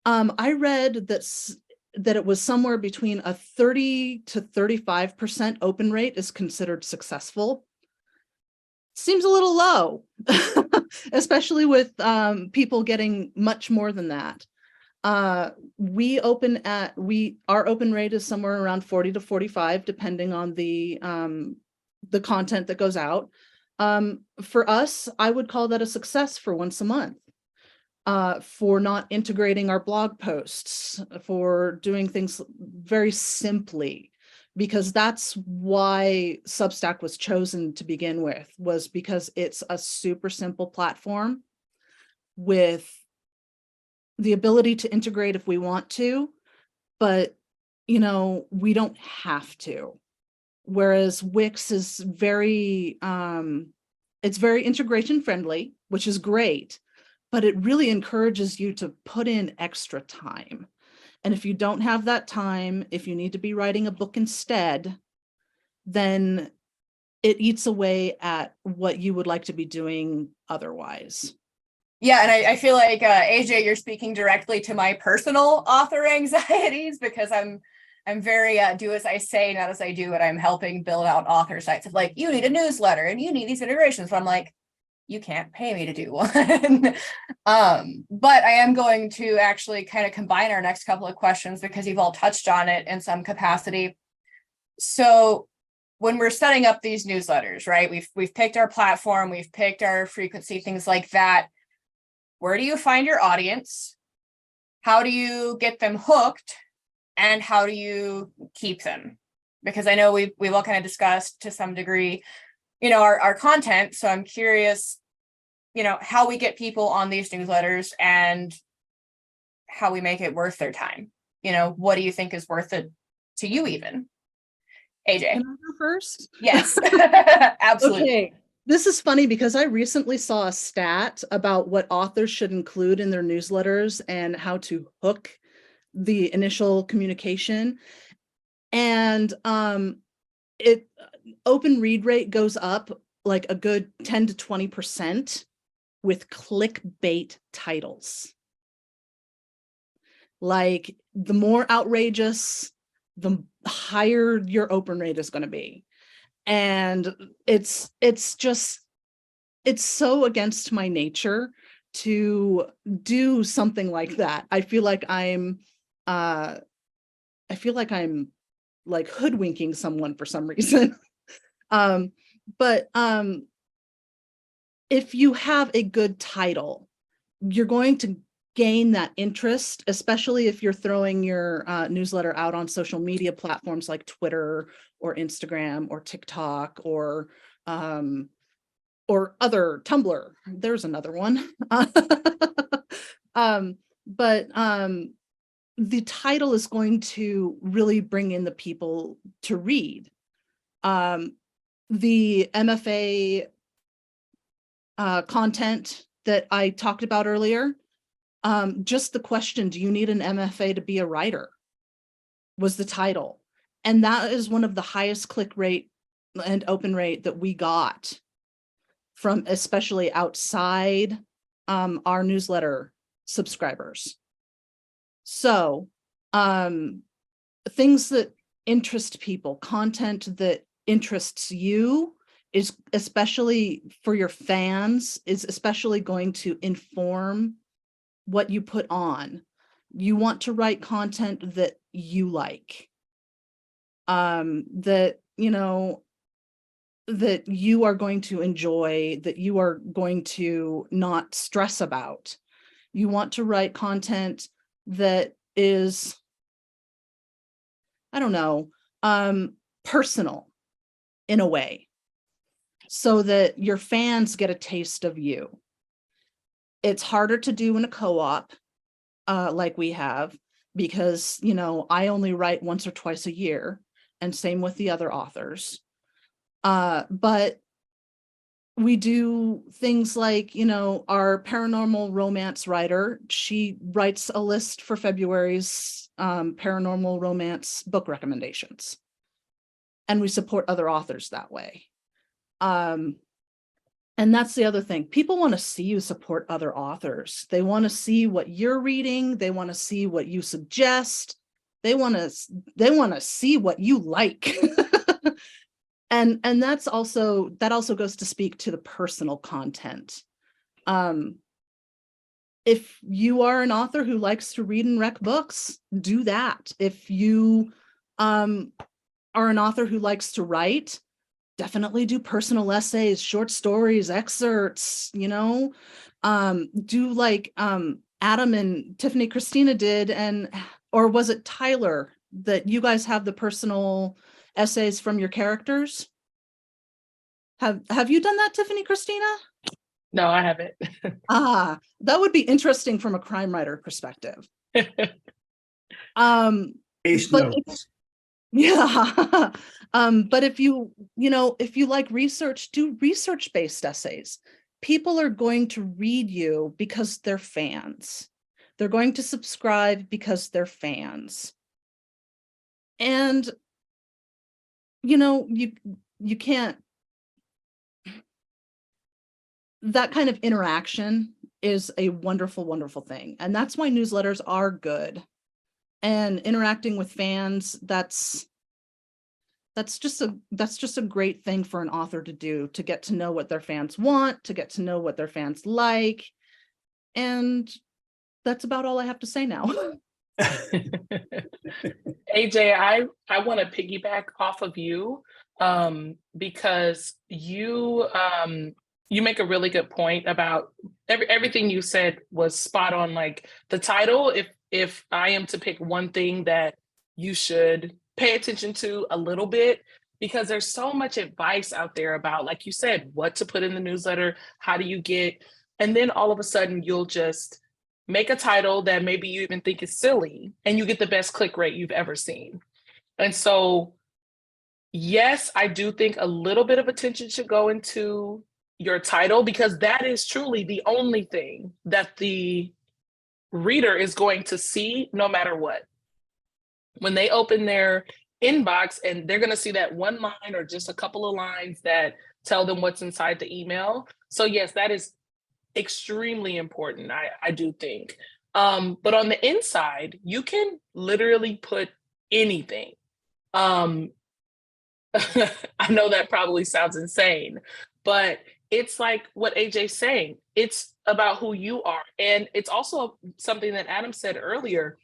I read that that it was somewhere between a 30 to 35% open rate is considered successful. Seems a little low, especially with people getting much more than that. Our open rate is somewhere around 40 to 45, depending on the content that goes out. For us, I would call that a success for once a month. For not integrating our blog posts, for doing things very simply, because that's why Substack was chosen to begin with, was because it's a super simple platform with the ability to integrate if we want to, but we don't have to. Whereas Wix is very, it's very integration friendly, which is great, but it really encourages you to put in extra time. And if you don't have that time, if you need to be writing a book instead, then it eats away at what you would like to be doing otherwise. Yeah, and I feel like AJ, you're speaking directly to my personal author anxieties, because I'm very do as I say, not as I do, and I'm helping build out author sites of like, you need a newsletter and you need these integrations. So I'm like, you can't pay me to do one. But I am going to actually kind of combine our next couple of questions because you've all touched on it in some capacity. So when we're setting up these newsletters, right, we've picked our platform, we've picked our frequency, things like that. Where do you find your audience? How do you get them hooked? And how do you keep them? Because I know we've all kind of discussed to some degree, our content. So I'm curious, how we get people on these newsletters and how we make it worth their time. What do you think is worth it to you even? AJ. Can I go first? Yes, absolutely. Okay. This is funny because I recently saw a stat about what authors should include in their newsletters and how to hook the initial communication. And open read rate goes up like a good 10 to 20% with clickbait titles. Like the more outrageous, the higher your open rate is going to be. And it's so against my nature to do something like that. I feel like I'm like hoodwinking someone for some reason. But if you have a good title, you're going to gain that interest, especially if you're throwing your newsletter out on social media platforms like Twitter or Instagram or TikTok or other Tumblr. There's another one. But the title is going to really bring in the people to read. The MFA content that I talked about earlier, just the question, do you need an MFA to be a writer? Was the title. And that is one of the highest click rate and open rate that we got from especially outside our newsletter subscribers. So things that interest people, content that interests you is especially for your fans, is especially going to inform what you put on. You want to write content that you like, that that you are going to enjoy, that you are going to not stress about. You want to write content that is, personal in a way, so that your fans get a taste of you. It's harder to do in a co-op like we have, because, I only write once or twice a year, and same with the other authors. But we do things like, our paranormal romance writer, she writes a list for February's paranormal romance book recommendations. And we support other authors that way. And that's the other thing. People want to see you support other authors. They want to see what you're reading. They want to see what you suggest. They want to see what you like. And that also goes to speak to the personal content. If you are an author who likes to read and rec books, do that. If you are an author who likes to write, definitely do personal essays, short stories, excerpts, do like Adam and Tiffany Christina did, or was it Tyler that you guys have the personal essays from your characters? Have you done that, Tiffany Christina? No, I haven't. That would be interesting from a crime writer perspective. Case But notes. yeah. But if you like research, do research-based essays. People are going to read you because they're fans. They're going to subscribe because they're fans. And you can't, that kind of interaction is a wonderful, wonderful thing. And that's why newsletters are good. And interacting with fans, that's just a great thing for an author to do, to get to know what their fans want, to get to know what their fans like. And that's about all I have to say now. AJ, I want to piggyback off of you because you make a really good point about everything you said was spot on. Like the title, if I am to pick one thing that you should pay attention to a little bit, because there's so much advice out there about, like you said, what to put in the newsletter, how do you get, and then all of a sudden you'll just make a title that maybe you even think is silly and you get the best click rate you've ever seen. And so, yes, I do think a little bit of attention should go into your title, because that is truly the only thing that the reader is going to see no matter what. When they open their inbox and they're going to see that one line or just a couple of lines that tell them what's inside the email. So yes, that is extremely important, I do think. But on the inside, you can literally put anything. I know that probably sounds insane, but it's like what AJ's saying. It's about who you are. And it's also something that Adam said earlier.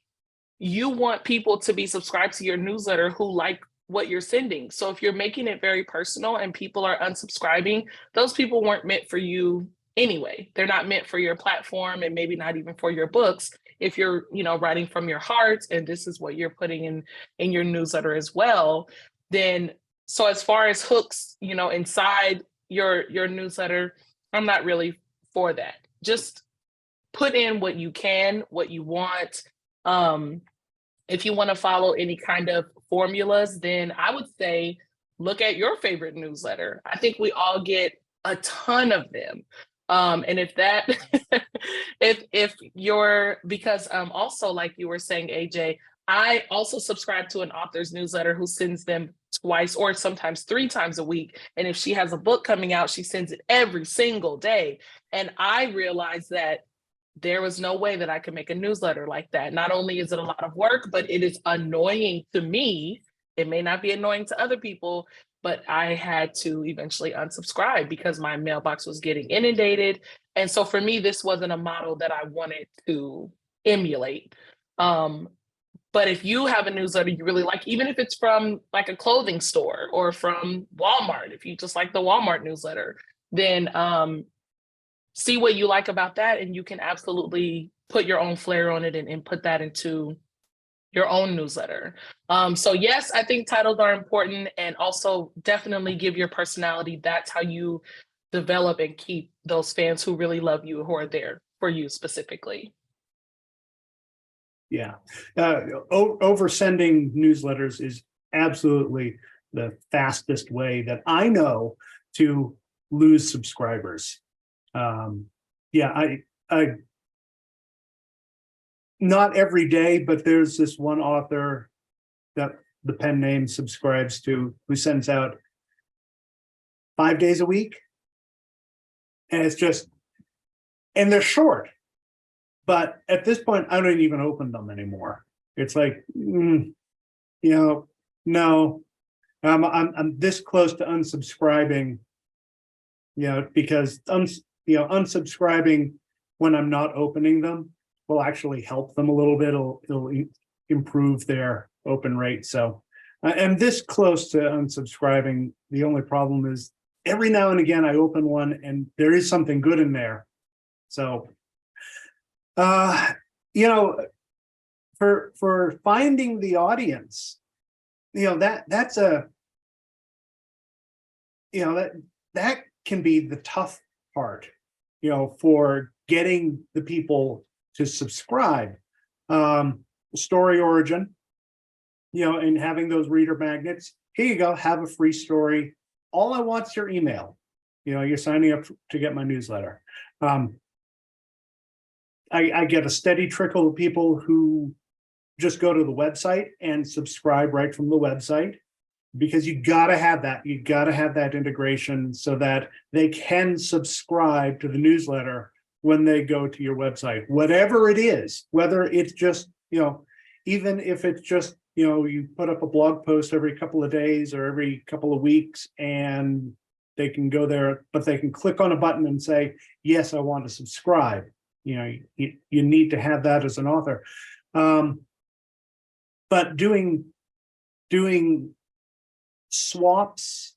You want people to be subscribed to your newsletter who like what you're sending. So if you're making it very personal and people are unsubscribing, those people weren't meant for you anyway. They're not meant for your platform, and maybe not even for your books. If you're, writing from your heart and this is what you're putting in your newsletter as well, then so as far as hooks, inside your newsletter, I'm not really for that. Just put in what you can, what you want. If you want to follow any kind of formulas, then I would say look at your favorite newsletter. I think we all get a ton of them. And if that, if you're, because also like you were saying, AJ, I also subscribe to an author's newsletter who sends them twice or sometimes 3 times a week. And if she has a book coming out, she sends it every single day. And I realized that there was no way that I could make a newsletter like that. Not only is it a lot of work, but it is annoying to me. It may not be annoying to other people, but I had to eventually unsubscribe because my mailbox was getting inundated. And so for me, this wasn't a model that I wanted to emulate. But if you have a newsletter you really like, even if it's from like a clothing store or from Walmart, if you just like the Walmart newsletter, then see what you like about that, and you can absolutely put your own flair on it and put that into your own newsletter. So yes, I think titles are important, and also definitely give your personality. That's how you develop and keep those fans who really love you, who are there for you specifically. Yeah. Oversending newsletters is absolutely the fastest way that I know to lose subscribers. I not every day, but there's this one author that the pen name subscribes to who sends out 5 days a week. And and they're short. But at this point, I don't even open them anymore. It's like, no, I'm this close to unsubscribing, because unsubscribing when I'm not opening them will actually help them a little bit. It'll improve their open rate. So I'm this close to unsubscribing. The only problem is every now and again I open one and there is something good in there. So, for finding the audience, that's a, that can be the tough part, for getting the people to subscribe. Story origin, and having those reader magnets. Here you go, have a free story. All I want is your email. You're signing up to get my newsletter. I get a steady trickle of people who just go to the website and subscribe right from the website, because you got to have that. You got to have that integration so that they can subscribe to the newsletter when they go to your website, whatever it is, whether it's just, even if it's just, you put up a blog post every couple of days or every couple of weeks and they can go there, but they can click on a button and say, yes, I want to subscribe. You need to have that as an author. But doing swaps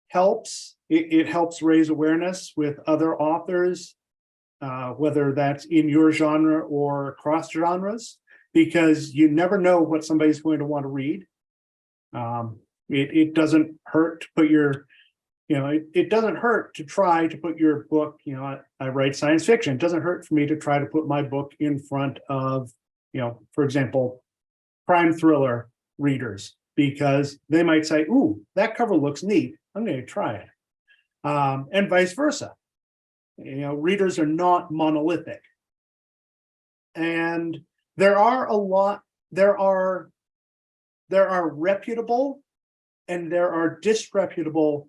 helps. It helps raise awareness with other authors, whether that's in your genre or cross genres, because you never know what somebody's going to want to read. It doesn't hurt to put your, it doesn't hurt to try to put your book, I write science fiction. It doesn't hurt for me to try to put my book in front of, for example, crime thriller readers, because they might say, ooh, that cover looks neat, I'm going to try it. And vice versa. Readers are not monolithic. And there are reputable and there are disreputable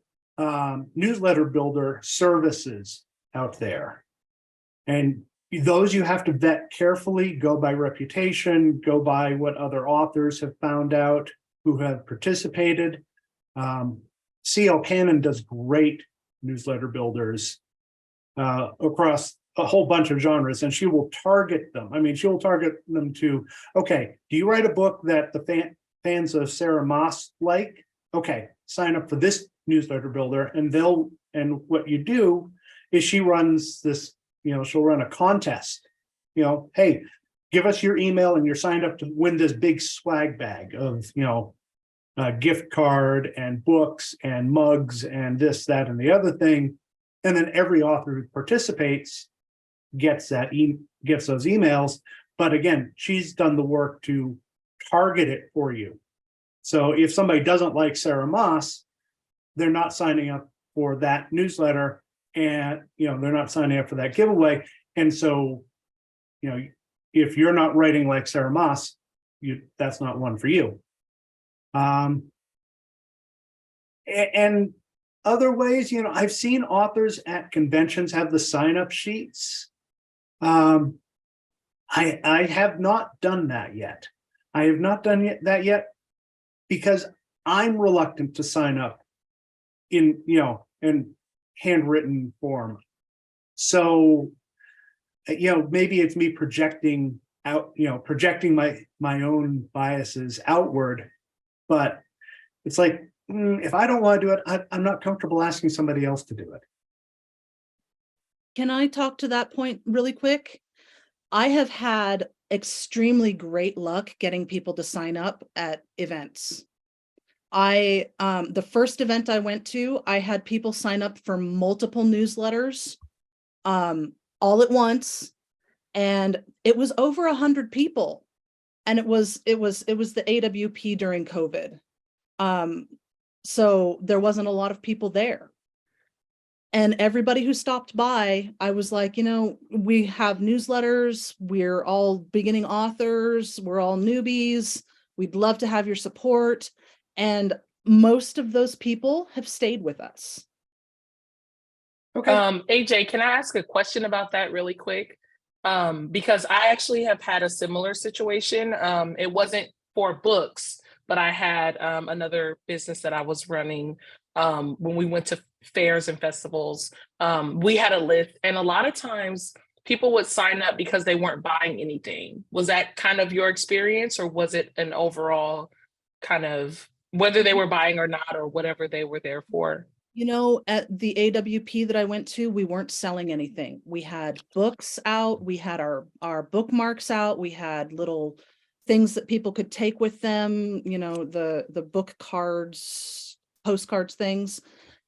newsletter builder services out there. And those you have to vet carefully, go by reputation, go by what other authors have found out who have participated. C.L. Cannon does great newsletter builders across a whole bunch of genres, and she will target them. I mean, she will target them to, okay, do you write a book that the fans of Sarah Moss like? Okay, sign up for this newsletter builder, and what you do is she runs this, she'll run a contest, hey, give us your email and you're signed up to win this big swag bag of, a gift card and books and mugs and this, that, and the other thing. And then every author who participates gets those emails. But again, she's done the work to target it for you. So if somebody doesn't like Sarah Moss, they're not signing up for that newsletter, and they're not signing up for that giveaway. And so, if you're not writing like Sarah Moss, that's not one for you. And other ways, I've seen authors at conventions have the sign-up sheets. I have not done that yet. I have not done that yet because I'm reluctant to sign up in handwritten form. So, maybe it's me projecting out, projecting my own biases outward, but it's like, if I don't want to do it, I'm not comfortable asking somebody else to do it. Can I talk to that point really quick? I have had extremely great luck getting people to sign up at events. The first event I went to, I had people sign up for multiple newsletters, all at once, and it was over 100 people, and it was the AWP during COVID. So there wasn't a lot of people there. And everybody who stopped by, I was like, we have newsletters, we're all beginning authors, we're all newbies, we'd love to have your support. And most of those people have stayed with us. Okay. AJ, can I ask a question about that really quick? Because I actually have had a similar situation. It wasn't for books, but I had another business that I was running when we went to fairs and festivals. We had a list, and a lot of times people would sign up because they weren't buying anything. Was that kind of your experience, or was it an overall kind of whether they were buying or not, or whatever they were there for? You know, at the AWP that I went to, we weren't selling anything. We had books out, we had our bookmarks out, we had little things that people could take with them, you know, the book cards, postcards things.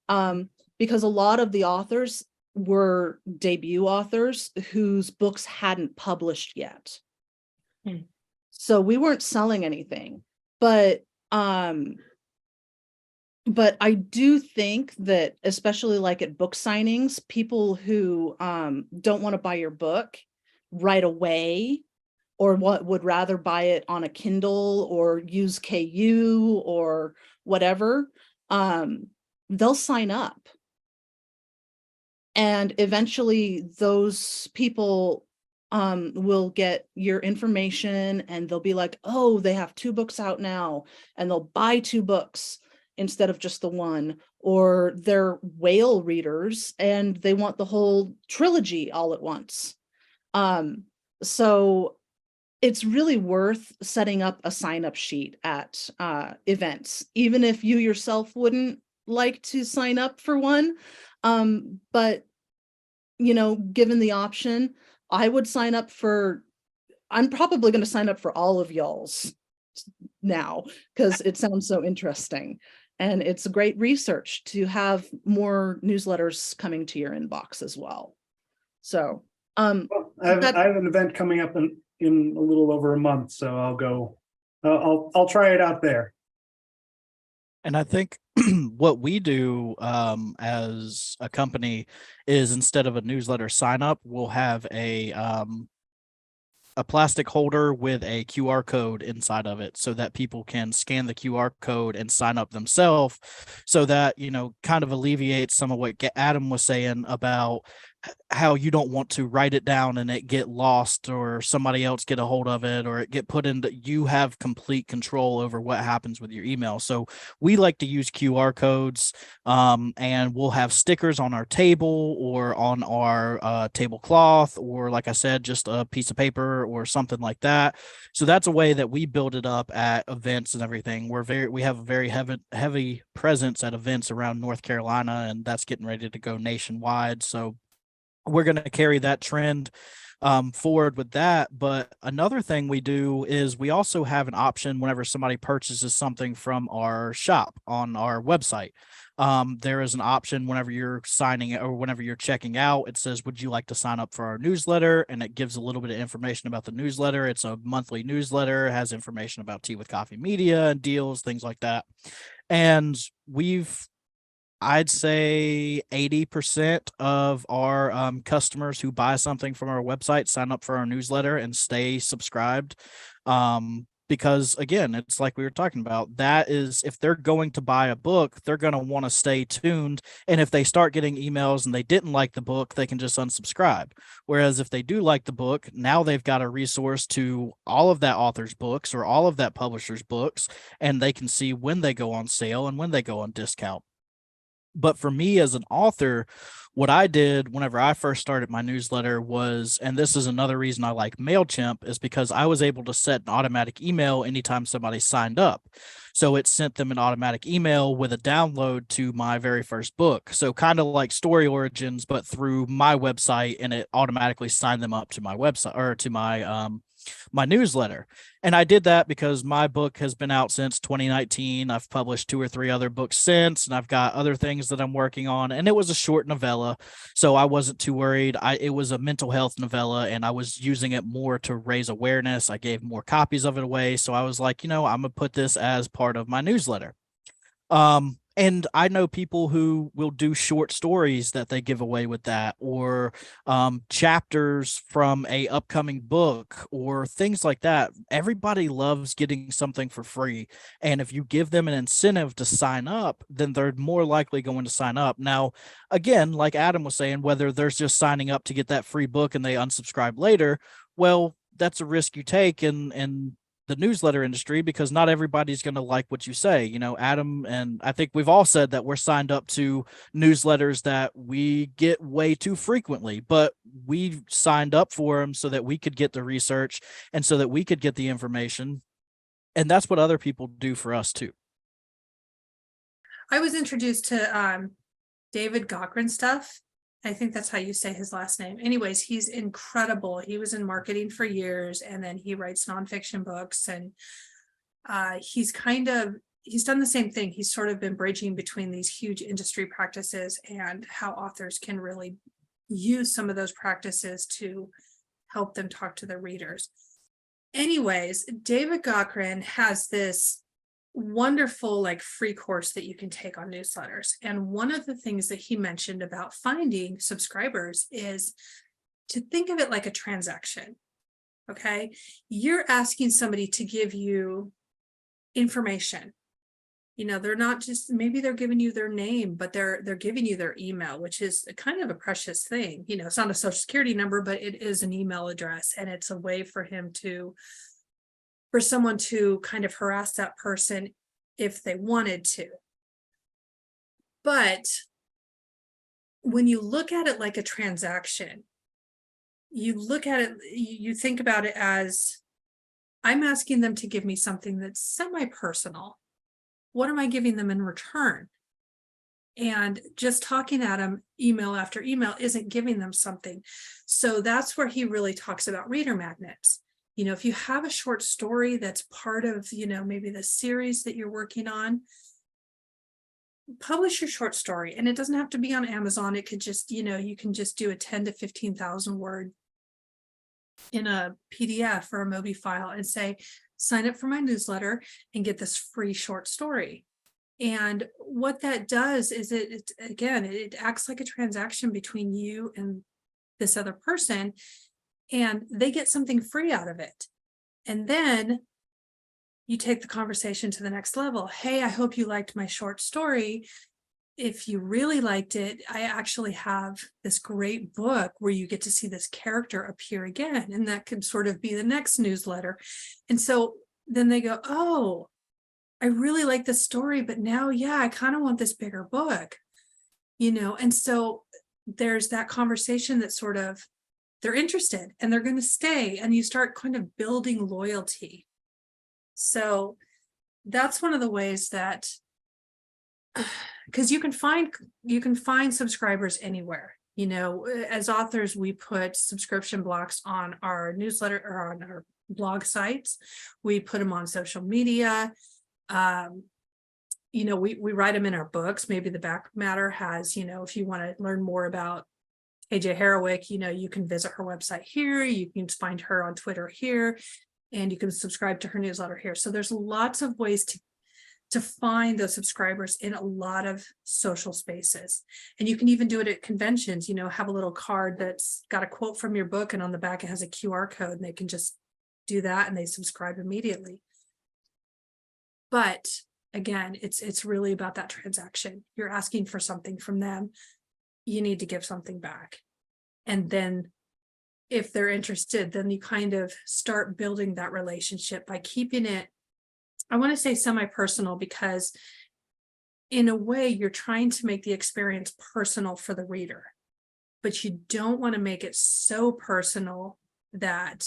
Because a lot of the authors were debut authors whose books hadn't published yet. So we weren't selling anything, but I do think that, especially like at book signings, people who don't want to buy your book right away, or what would rather buy it on a Kindle or use KU or whatever, they'll sign up. And eventually those people will get your information, and they'll be like, oh, they have 2 books out now, and they'll buy 2 books instead of just the one, or they're whale readers and they want the whole trilogy all at once. So it's really worth setting up a sign-up sheet at events, even if you yourself wouldn't like to sign up for one. But, you know, given the option, I would sign up for, I'm probably going to sign up for all of y'all's now, because it sounds so interesting. And it's great research to have more newsletters coming to your inbox as well. So Well, I have an event coming up in a little over a month, so I'll go. I'll try it out there. And I think what we do as a company is, instead of a newsletter sign up, we'll have a plastic holder with a QR code inside of it, so that people can scan the QR code and sign up themselves, so that, you know, kind of alleviates some of what Adam was saying about how you don't want to write it down and it get lost, or somebody else get a hold of it, or it get put into, you have complete control over what happens with your email. So we like to use QR codes, and we'll have stickers on our table or on our tablecloth, or like I said, just a piece of paper or something like that. So that's a way that we build it up at events and everything. We have a very heavy presence at events around North Carolina, and that's getting ready to go nationwide. So we're going to carry that trend forward with that. But another thing we do is we also have an option whenever somebody purchases something from our shop on our website. There is an option whenever you're signing or whenever you're checking out, it says, would you like to sign up for our newsletter? And it gives a little bit of information about the newsletter. It's a monthly newsletter, it has information about Tea with Coffee Media and deals, things like that. And I'd say 80% of our customers who buy something from our website sign up for our newsletter and stay subscribed. Because again, it's like we were talking about, that is, if they're going to buy a book, they're going to want to stay tuned. And if they start getting emails and they didn't like the book, they can just unsubscribe. Whereas if they do like the book, now they've got a resource to all of that author's books or all of that publisher's books, and they can see when they go on sale and when they go on discount. But for me as an author, what I did whenever I first started my newsletter was, and this is another reason I like MailChimp, is because I was able to set an automatic email anytime somebody signed up. So it sent them an automatic email with a download to my very first book. So kind of like Story Origins, but through my website, and it automatically signed them up to my website, or to my newsletter. And I did that because my book has been out since 2019. I've published 2 or 3 other books since, and I've got other things that I'm working on. And it was a short novella, so I wasn't too worried. It was a mental health novella, and I was using it more to raise awareness. I gave more copies of it away. So I was like, I'm gonna put this as part of my newsletter. And I know people who will do short stories that they give away with that, or chapters from a upcoming book, or things like that. Everybody loves getting something for free. And if you give them an incentive to sign up, then they're more likely going to sign up. Now, again, like Adam was saying, whether they're just signing up to get that free book and they unsubscribe later, well, that's a risk you take. And the newsletter industry, because not everybody's going to like what you say. You know, Adam and I think we've all said that we're signed up to newsletters that we get way too frequently, but we signed up for them so that we could get the research and so that we could get the information. And that's what other people do for us too. I was introduced to David Gaffen stuff. I think that's how you say his last name. Anyways, he's incredible. He was in marketing for years, and then he writes nonfiction books, and he's done the same thing. He's sort of been bridging between these huge industry practices and how authors can really use some of those practices to help them talk to their readers. Anyways, David Gaffen has this wonderful free course that you can take on newsletters. And one of the things that he mentioned about finding subscribers is to think of it like a transaction. Okay, you're asking somebody to give you information. You know, they're not just, maybe they're giving you their name, but they're giving you their email, which is kind of a precious thing. You know, it's not a social security number, but it is an email address, and it's a way for someone to kind of harass that person if they wanted to. But when you look at it like a transaction, you look at it, you think about it as, I'm asking them to give me something that's semi-personal. What am I giving them in return? And just talking at them email after email isn't giving them something. So that's where he really talks about reader magnets. You know, if you have a short story that's part of, maybe the series that you're working on, publish your short story. And it doesn't have to be on Amazon. It could just, you can just do a 10 to 15,000 word in a PDF or a Mobi file and say, sign up for my newsletter and get this free short story. And what that does is it acts like a transaction between you and this other person, and they get something free out of it. And then you take the conversation to the next level. Hey, I hope you liked my short story. If you really liked it, I actually have this great book where you get to see this character appear again. And that could sort of be the next newsletter. And so then they go, oh, I really like this story, but now, I kind of want this bigger book, And so there's that conversation that sort of, they're interested and they're going to stay, and you start kind of building loyalty. So that's one of the ways that, because you can find subscribers anywhere. As authors, we put subscription blocks on our newsletter or on our blog sites. We put them on social media. We write them in our books. Maybe the back matter has, if you want to learn more about KJ Harrowick, you can visit her website here. You can find her on Twitter here, and you can subscribe to her newsletter here. So there's lots of ways to find those subscribers in a lot of social spaces. And you can even do it at conventions, have a little card that's got a quote from your book, and on the back it has a QR code, and they can just do that and they subscribe immediately. But again, it's really about that transaction. You're asking for something from them. You need to give something back. And then if they're interested, then you kind of start building that relationship by keeping it, I want to say semi-personal, because in a way you're trying to make the experience personal for the reader, but you don't want to make it so personal that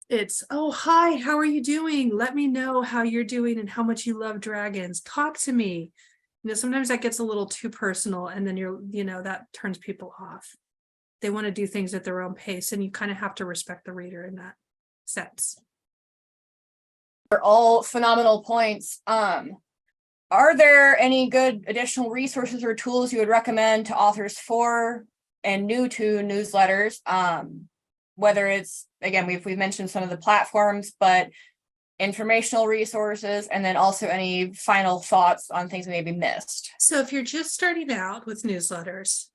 it's, oh, hi, how are you doing? Let me know how you're doing and how much you love dragons. Talk to me. Sometimes that gets a little too personal, and then that turns people off. They want to do things at their own pace, and you kind of have to respect the reader in that sense. They're all phenomenal points. Are there any good additional resources or tools you would recommend to authors for and new to newsletters? Whether it's, again, we've mentioned some of the platforms, but informational resources, and then also any final thoughts on things we maybe missed. So if you're just starting out with newsletters,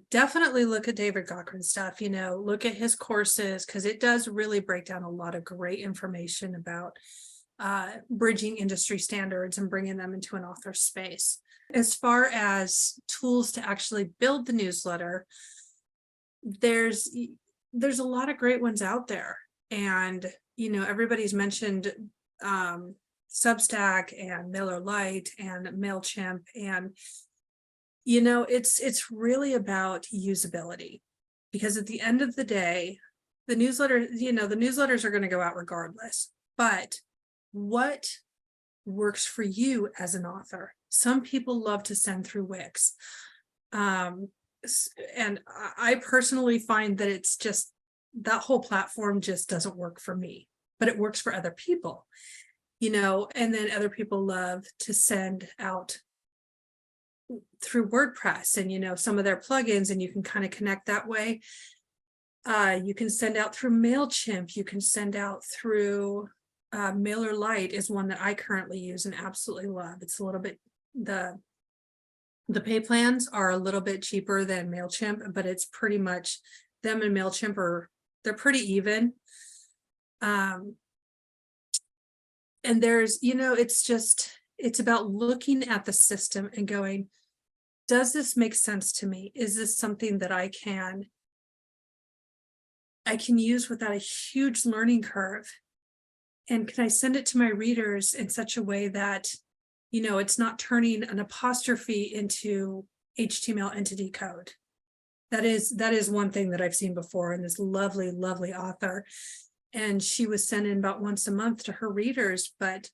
definitely look at David Gaughran's stuff, look at his courses, because it does really break down a lot of great information about bridging industry standards and bringing them into an author space. As far as tools to actually build the newsletter, there's a lot of great ones out there. And, everybody's mentioned Substack and MailerLite and MailChimp. And, it's really about usability, because at the end of the day, the newsletters are going to go out regardless. But what works for you as an author? Some people love to send through Wix. And I personally find that it's just, that whole platform just doesn't work for me, but it works for other people, and then other people love to send out through WordPress and, some of their plugins, and you can kind of connect that way. You can send out through MailChimp. You can send out through MailerLite is one that I currently use and absolutely love. It's a little bit, the pay plans are a little bit cheaper than MailChimp, but it's pretty much, them and MailChimp they're pretty even. And there's, it's about looking at the system and going, does this make sense to me? Is this something that I can use without a huge learning curve? And can I send it to my readers in such a way that, it's not turning an apostrophe into HTML entity code? That is one thing that I've seen before in this lovely, lovely author. And she was sending about once a month to her readers, but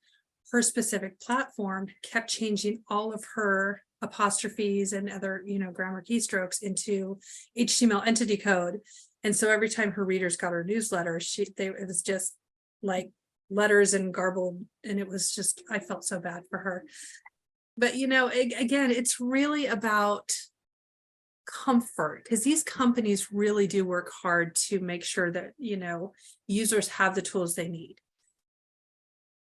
her specific platform kept changing all of her apostrophes and other, grammar keystrokes into HTML entity code. And so every time her readers got her newsletter, it was just like letters and garbled. And it was just, I felt so bad for her. But, again, it's really about comfort, because these companies really do work hard to make sure that, users have the tools they need.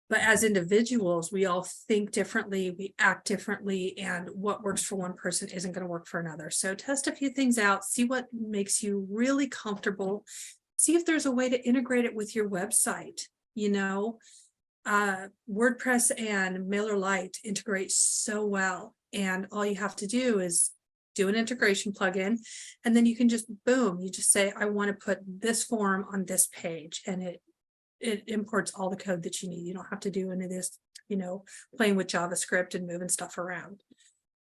But as individuals, we all think differently, we act differently, and what works for one person isn't going to work for another. So test a few things out, see what makes you really comfortable, see if there's a way to integrate it with your website. WordPress and MailerLite integrate so well, and all you have to do is do an integration plugin, and then you can just, boom, you just say, I want to put this form on this page, and it imports all the code that you need. You don't have to do any of this, playing with JavaScript and moving stuff around,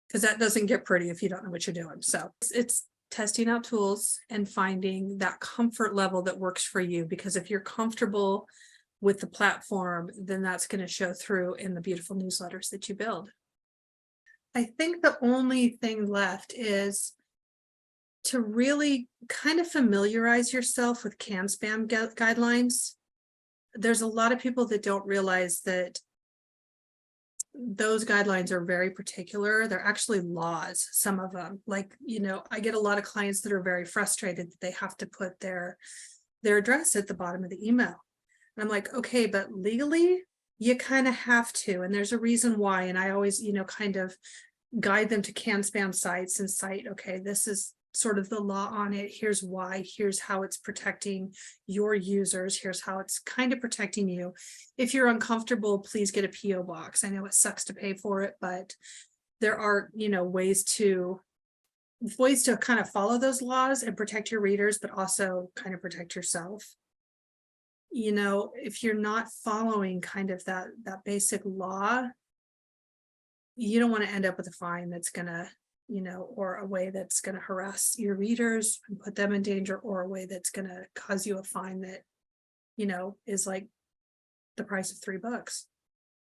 because that doesn't get pretty if you don't know what you're doing. So it's testing out tools and finding that comfort level that works for you, because if you're comfortable with the platform, then that's going to show through in the beautiful newsletters that you build. I think the only thing left is to really kind of familiarize yourself with CAN-SPAM guidelines. There's a lot of people that don't realize that those guidelines are very particular. They're actually laws, some of them. Like, I get a lot of clients that are very frustrated that they have to put their address at the bottom of the email. And I'm like, okay, but legally, you kind of have to, and there's a reason why. And I always, kind of guide them to CAN-SPAM sites and cite, okay, this is sort of the law on it. Here's why, here's how it's protecting your users. Here's how it's kind of protecting you. If you're uncomfortable, please get a PO box. I know it sucks to pay for it, but there are, ways to kind of follow those laws and protect your readers, but also kind of protect yourself. If you're not following kind of that basic law, you don't want to end up with a fine that's gonna, or a way that's gonna harass your readers and put them in danger, or a way that's gonna cause you a fine that, is like the price of $3.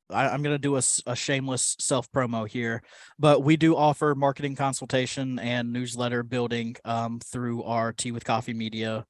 I'm going to do a shameless self promo here, but we do offer marketing consultation and newsletter building through our Tea with Coffee media.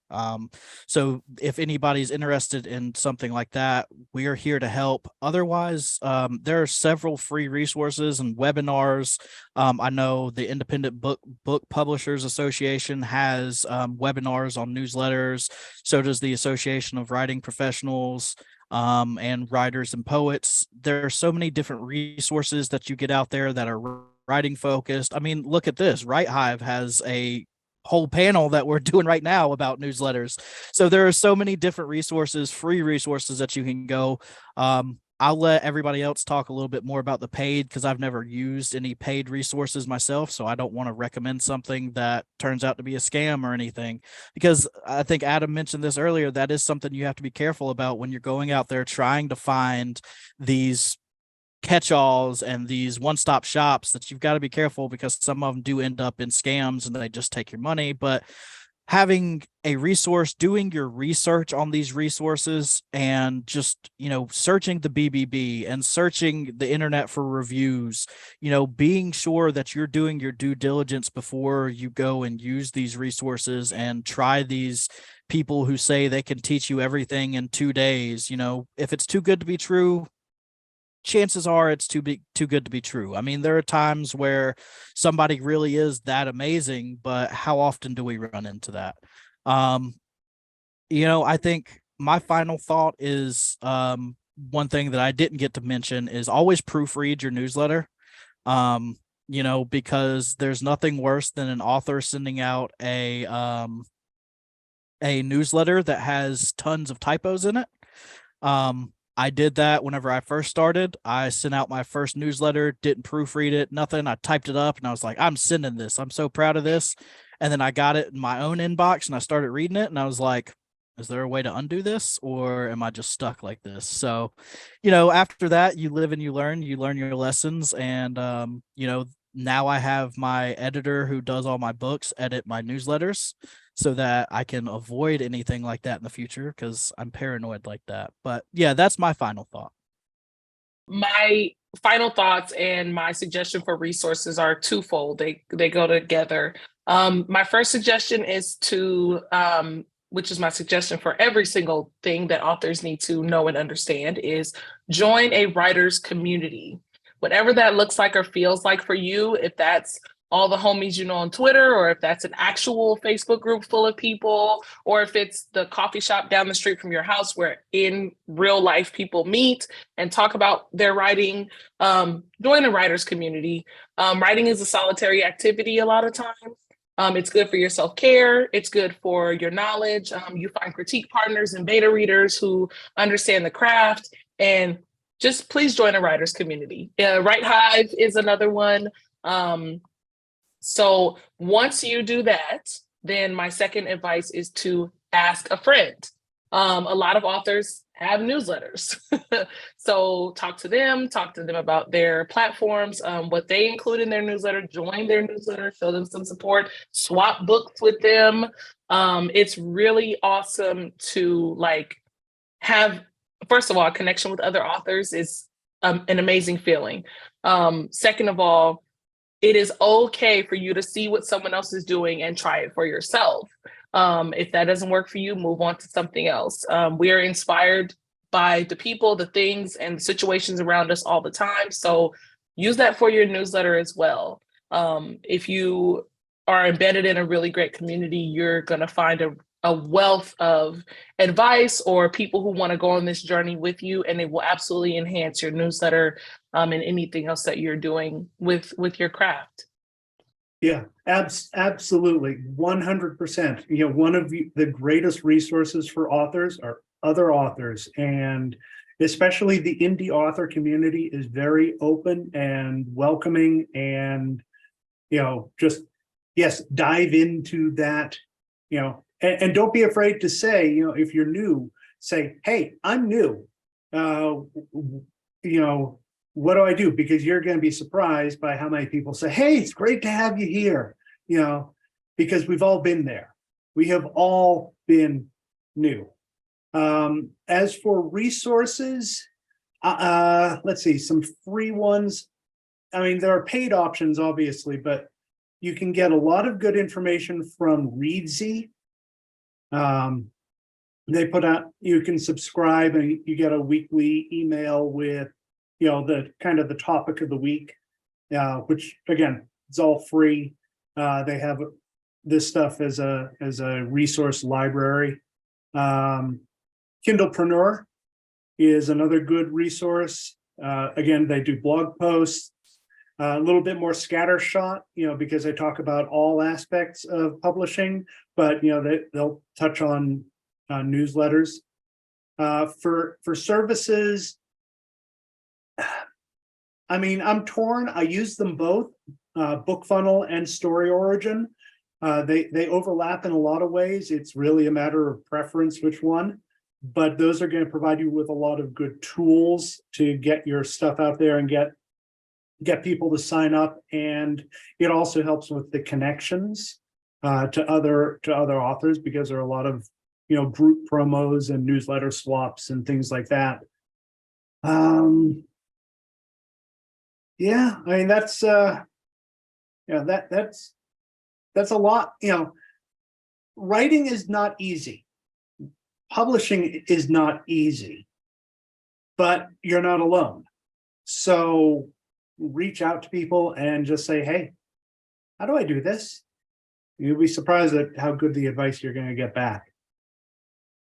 So if anybody's interested in something like that, we are here to help. Otherwise, there are several free resources and webinars. I know the Independent Book Publishers Association has webinars on newsletters. So does the Association of Writing Professionals. and writers and poets. There are so many different resources that you get out there that are writing focused. I mean, look at this. Right Hive has a whole panel that we're doing right now about newsletters. So there are so many different resources, free resources that you can go. I'll let everybody else talk a little bit more about the paid because I've never used any paid resources myself. So I don't want to recommend something that turns out to be a scam or anything, because I think Adam mentioned this earlier. That is something you have to be careful about when you're going out there trying to find these catch-alls and these one-stop shops, that you've got to be careful because some of them do end up in scams and they just take your money. But having a resource, doing your research on these resources, and just, searching the BBB and searching the internet for reviews, being sure that you're doing your due diligence before you go and use these resources and try these people who say they can teach you everything in 2 days. If it's too good to be true, chances are it's too good to be true. I mean, there are times where somebody really is that amazing, but how often do we run into that? I think my final thought is, one thing that I didn't get to mention is always proofread your newsletter. Because there's nothing worse than an author sending out a newsletter that has tons of typos in it. I did that whenever I first started. I sent out my first newsletter, didn't proofread it, nothing. I typed it up and I was like, I'm sending this. I'm so proud of this. And then I got it in my own inbox and I started reading it and I was like, is there a way to undo this, or am I just stuck like this? So, after that, you live and you learn your lessons. And, now I have my editor who does all my books edit my newsletters so that I can avoid anything like that in the future, because I'm paranoid like that. But yeah, that's my final thought. My final thoughts and my suggestion for resources are twofold. They go together. My first suggestion is to, which is my suggestion for every single thing that authors need to know and understand, is join a writer's community. Whatever that looks like or feels like for you, if that's all the homies you know on Twitter, or if that's an actual Facebook group full of people, or if it's the coffee shop down the street from your house where in real life people meet and talk about their writing, join a writer's community. Writing is a solitary activity a lot of times. It's good for your self-care. It's good for your knowledge. You find critique partners and beta readers who understand the craft, and just please join a writer's community. Right Hive is another one. So once you do that, then my second advice is to ask a friend. A lot of authors have newsletters. So talk to them about their platforms, what they include in their newsletter, join their newsletter, show them some support, swap books with them. It's really awesome to have, first of all, a connection with other authors is an amazing feeling. Second of all, it is okay for you to see what someone else is doing and try it for yourself. If that doesn't work for you, move on to something else. We are inspired by the people, the things, and the situations around us all the time. So use that for your newsletter as well. If you are embedded in a really great community, you're going to find a wealth of advice or people who want to go on this journey with you, and it will absolutely enhance your newsletter and anything else that you're doing with your craft. Yeah, absolutely. 100%. One of the greatest resources for authors are other authors, and especially the indie author community is very open and welcoming, and, just, yes, dive into that, and don't be afraid to say, if you're new, say, hey, I'm new. What do I do? Because you're going to be surprised by how many people say, hey, it's great to have you here, because we've all been there. We have all been new. As for resources, let's see, some free ones. I mean, there are paid options, obviously, but you can get a lot of good information from Readsy. They put out, you can subscribe and you get a weekly email with, the kind of the topic of the week, which again, it's all free. They have this stuff as a resource library. Kindlepreneur is another good resource. Again, they do blog posts, a little bit more scattershot, because they talk about all aspects of publishing, but they'll touch on newsletters. For services, I mean, I'm torn. I use them both, BookFunnel and Story Origin. They overlap in a lot of ways. It's really a matter of preference which one, but those are going to provide you with a lot of good tools to get your stuff out there and get people to sign up. And it also helps with the connections to other authors, because there are a lot of group promos and newsletter swaps and things like that. Yeah, I mean, that's that's a lot. Writing is not easy. Publishing is not easy, but you're not alone. So reach out to people and just say, hey, how do I do this? You'll be surprised at how good the advice you're going to get back.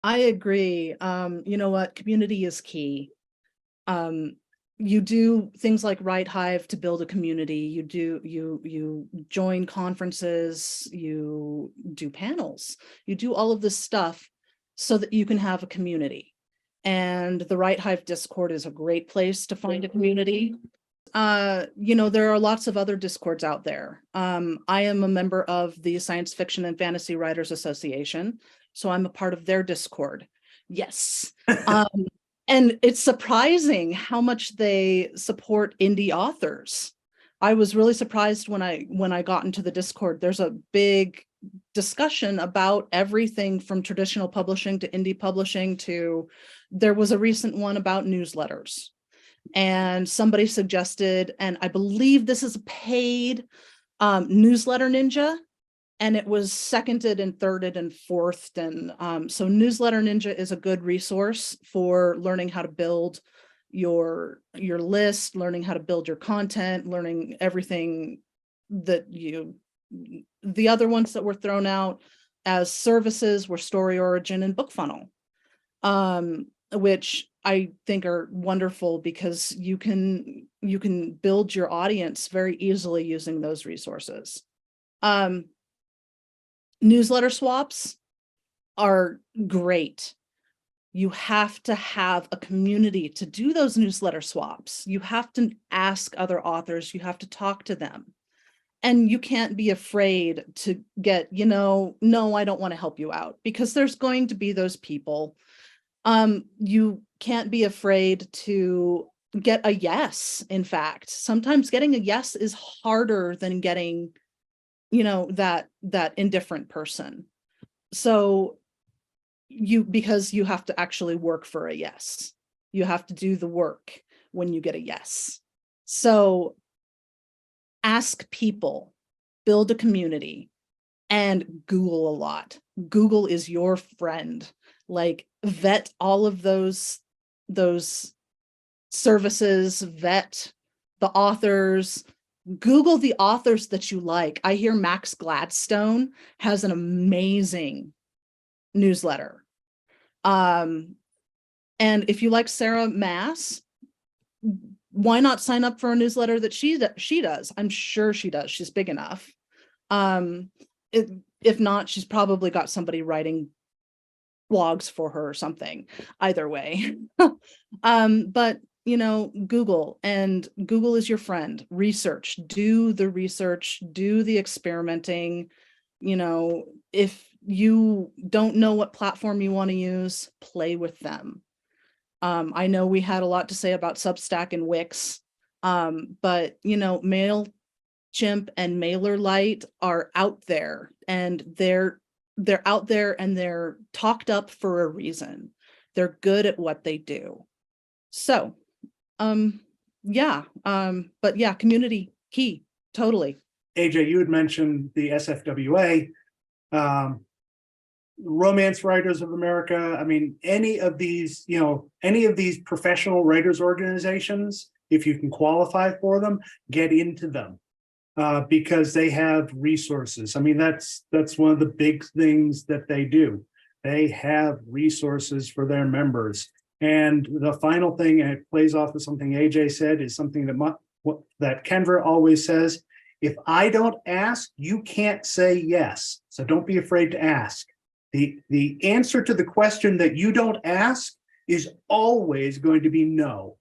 I agree. You know what? Community is key. You do things like Write Hive to build a community. You join conferences, you do panels, you do all of this stuff so that you can have a community. And the Write Hive Discord is a great place to find a community. There are lots of other Discords out there. I am a member of the Science Fiction and Fantasy Writers Association, so I'm a part of their Discord. Yes. And it's surprising how much they support indie authors. I was really surprised when I got into the Discord. There's a big discussion about everything from traditional publishing to indie publishing there was a recent one about newsletters. And somebody suggested, and I believe this is a paid Newsletter Ninja, and it was seconded and thirded and fourthed. And so Newsletter Ninja is a good resource for learning how to build your list, learning how to build your content, learning everything that the other ones that were thrown out as services were Story Origin and BookFunnel, which I think are wonderful because you can build your audience very easily using those resources. Newsletter swaps are great. You have to have a community to do those newsletter swaps. You have to ask other authors, you have to talk to them. And you can't be afraid to get, no, I don't want to help you out, because there's going to be those people. You can't be afraid to get a yes. In fact, sometimes getting a yes is harder than getting that indifferent person. So because you have to actually work for a yes, you have to do the work when you get a yes. So ask people, build a community, and Google a lot. Google is your friend. Like, vet all of those services, vet the authors, Google the authors that you like. I hear Max Gladstone has an amazing newsletter. And if you like Sarah Maas, why not sign up for a newsletter that she does? I'm sure she does. She's big enough. If not, she's probably got somebody writing blogs for her or something. Either way. But Google is your friend. Research, do the research, do the experimenting. If you don't know what platform you want to use, play with them. I know we had a lot to say about Substack and Wix, but MailChimp and MailerLite are out there, and they're out there and they're talked up for a reason. They're good at what they do. So, but yeah, community key, totally. AJ, you had mentioned the SFWA, Romance Writers of America. I mean, any of these professional writers organizations, if you can qualify for them, get into them because they have resources. I mean, that's one of the big things that they do. They have resources for their members, And the final thing, and it plays off of something AJ said, is something that Kendra always says. If I don't ask, you can't say yes. So don't be afraid to ask. The answer to the question that you don't ask is always going to be no.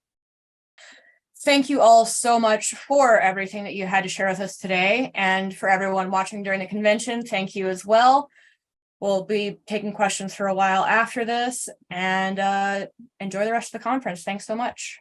Thank you all so much for everything that you had to share with us today. And for everyone watching during the convention, thank you as well. We'll be taking questions for a while after this, and enjoy the rest of the conference. Thanks so much.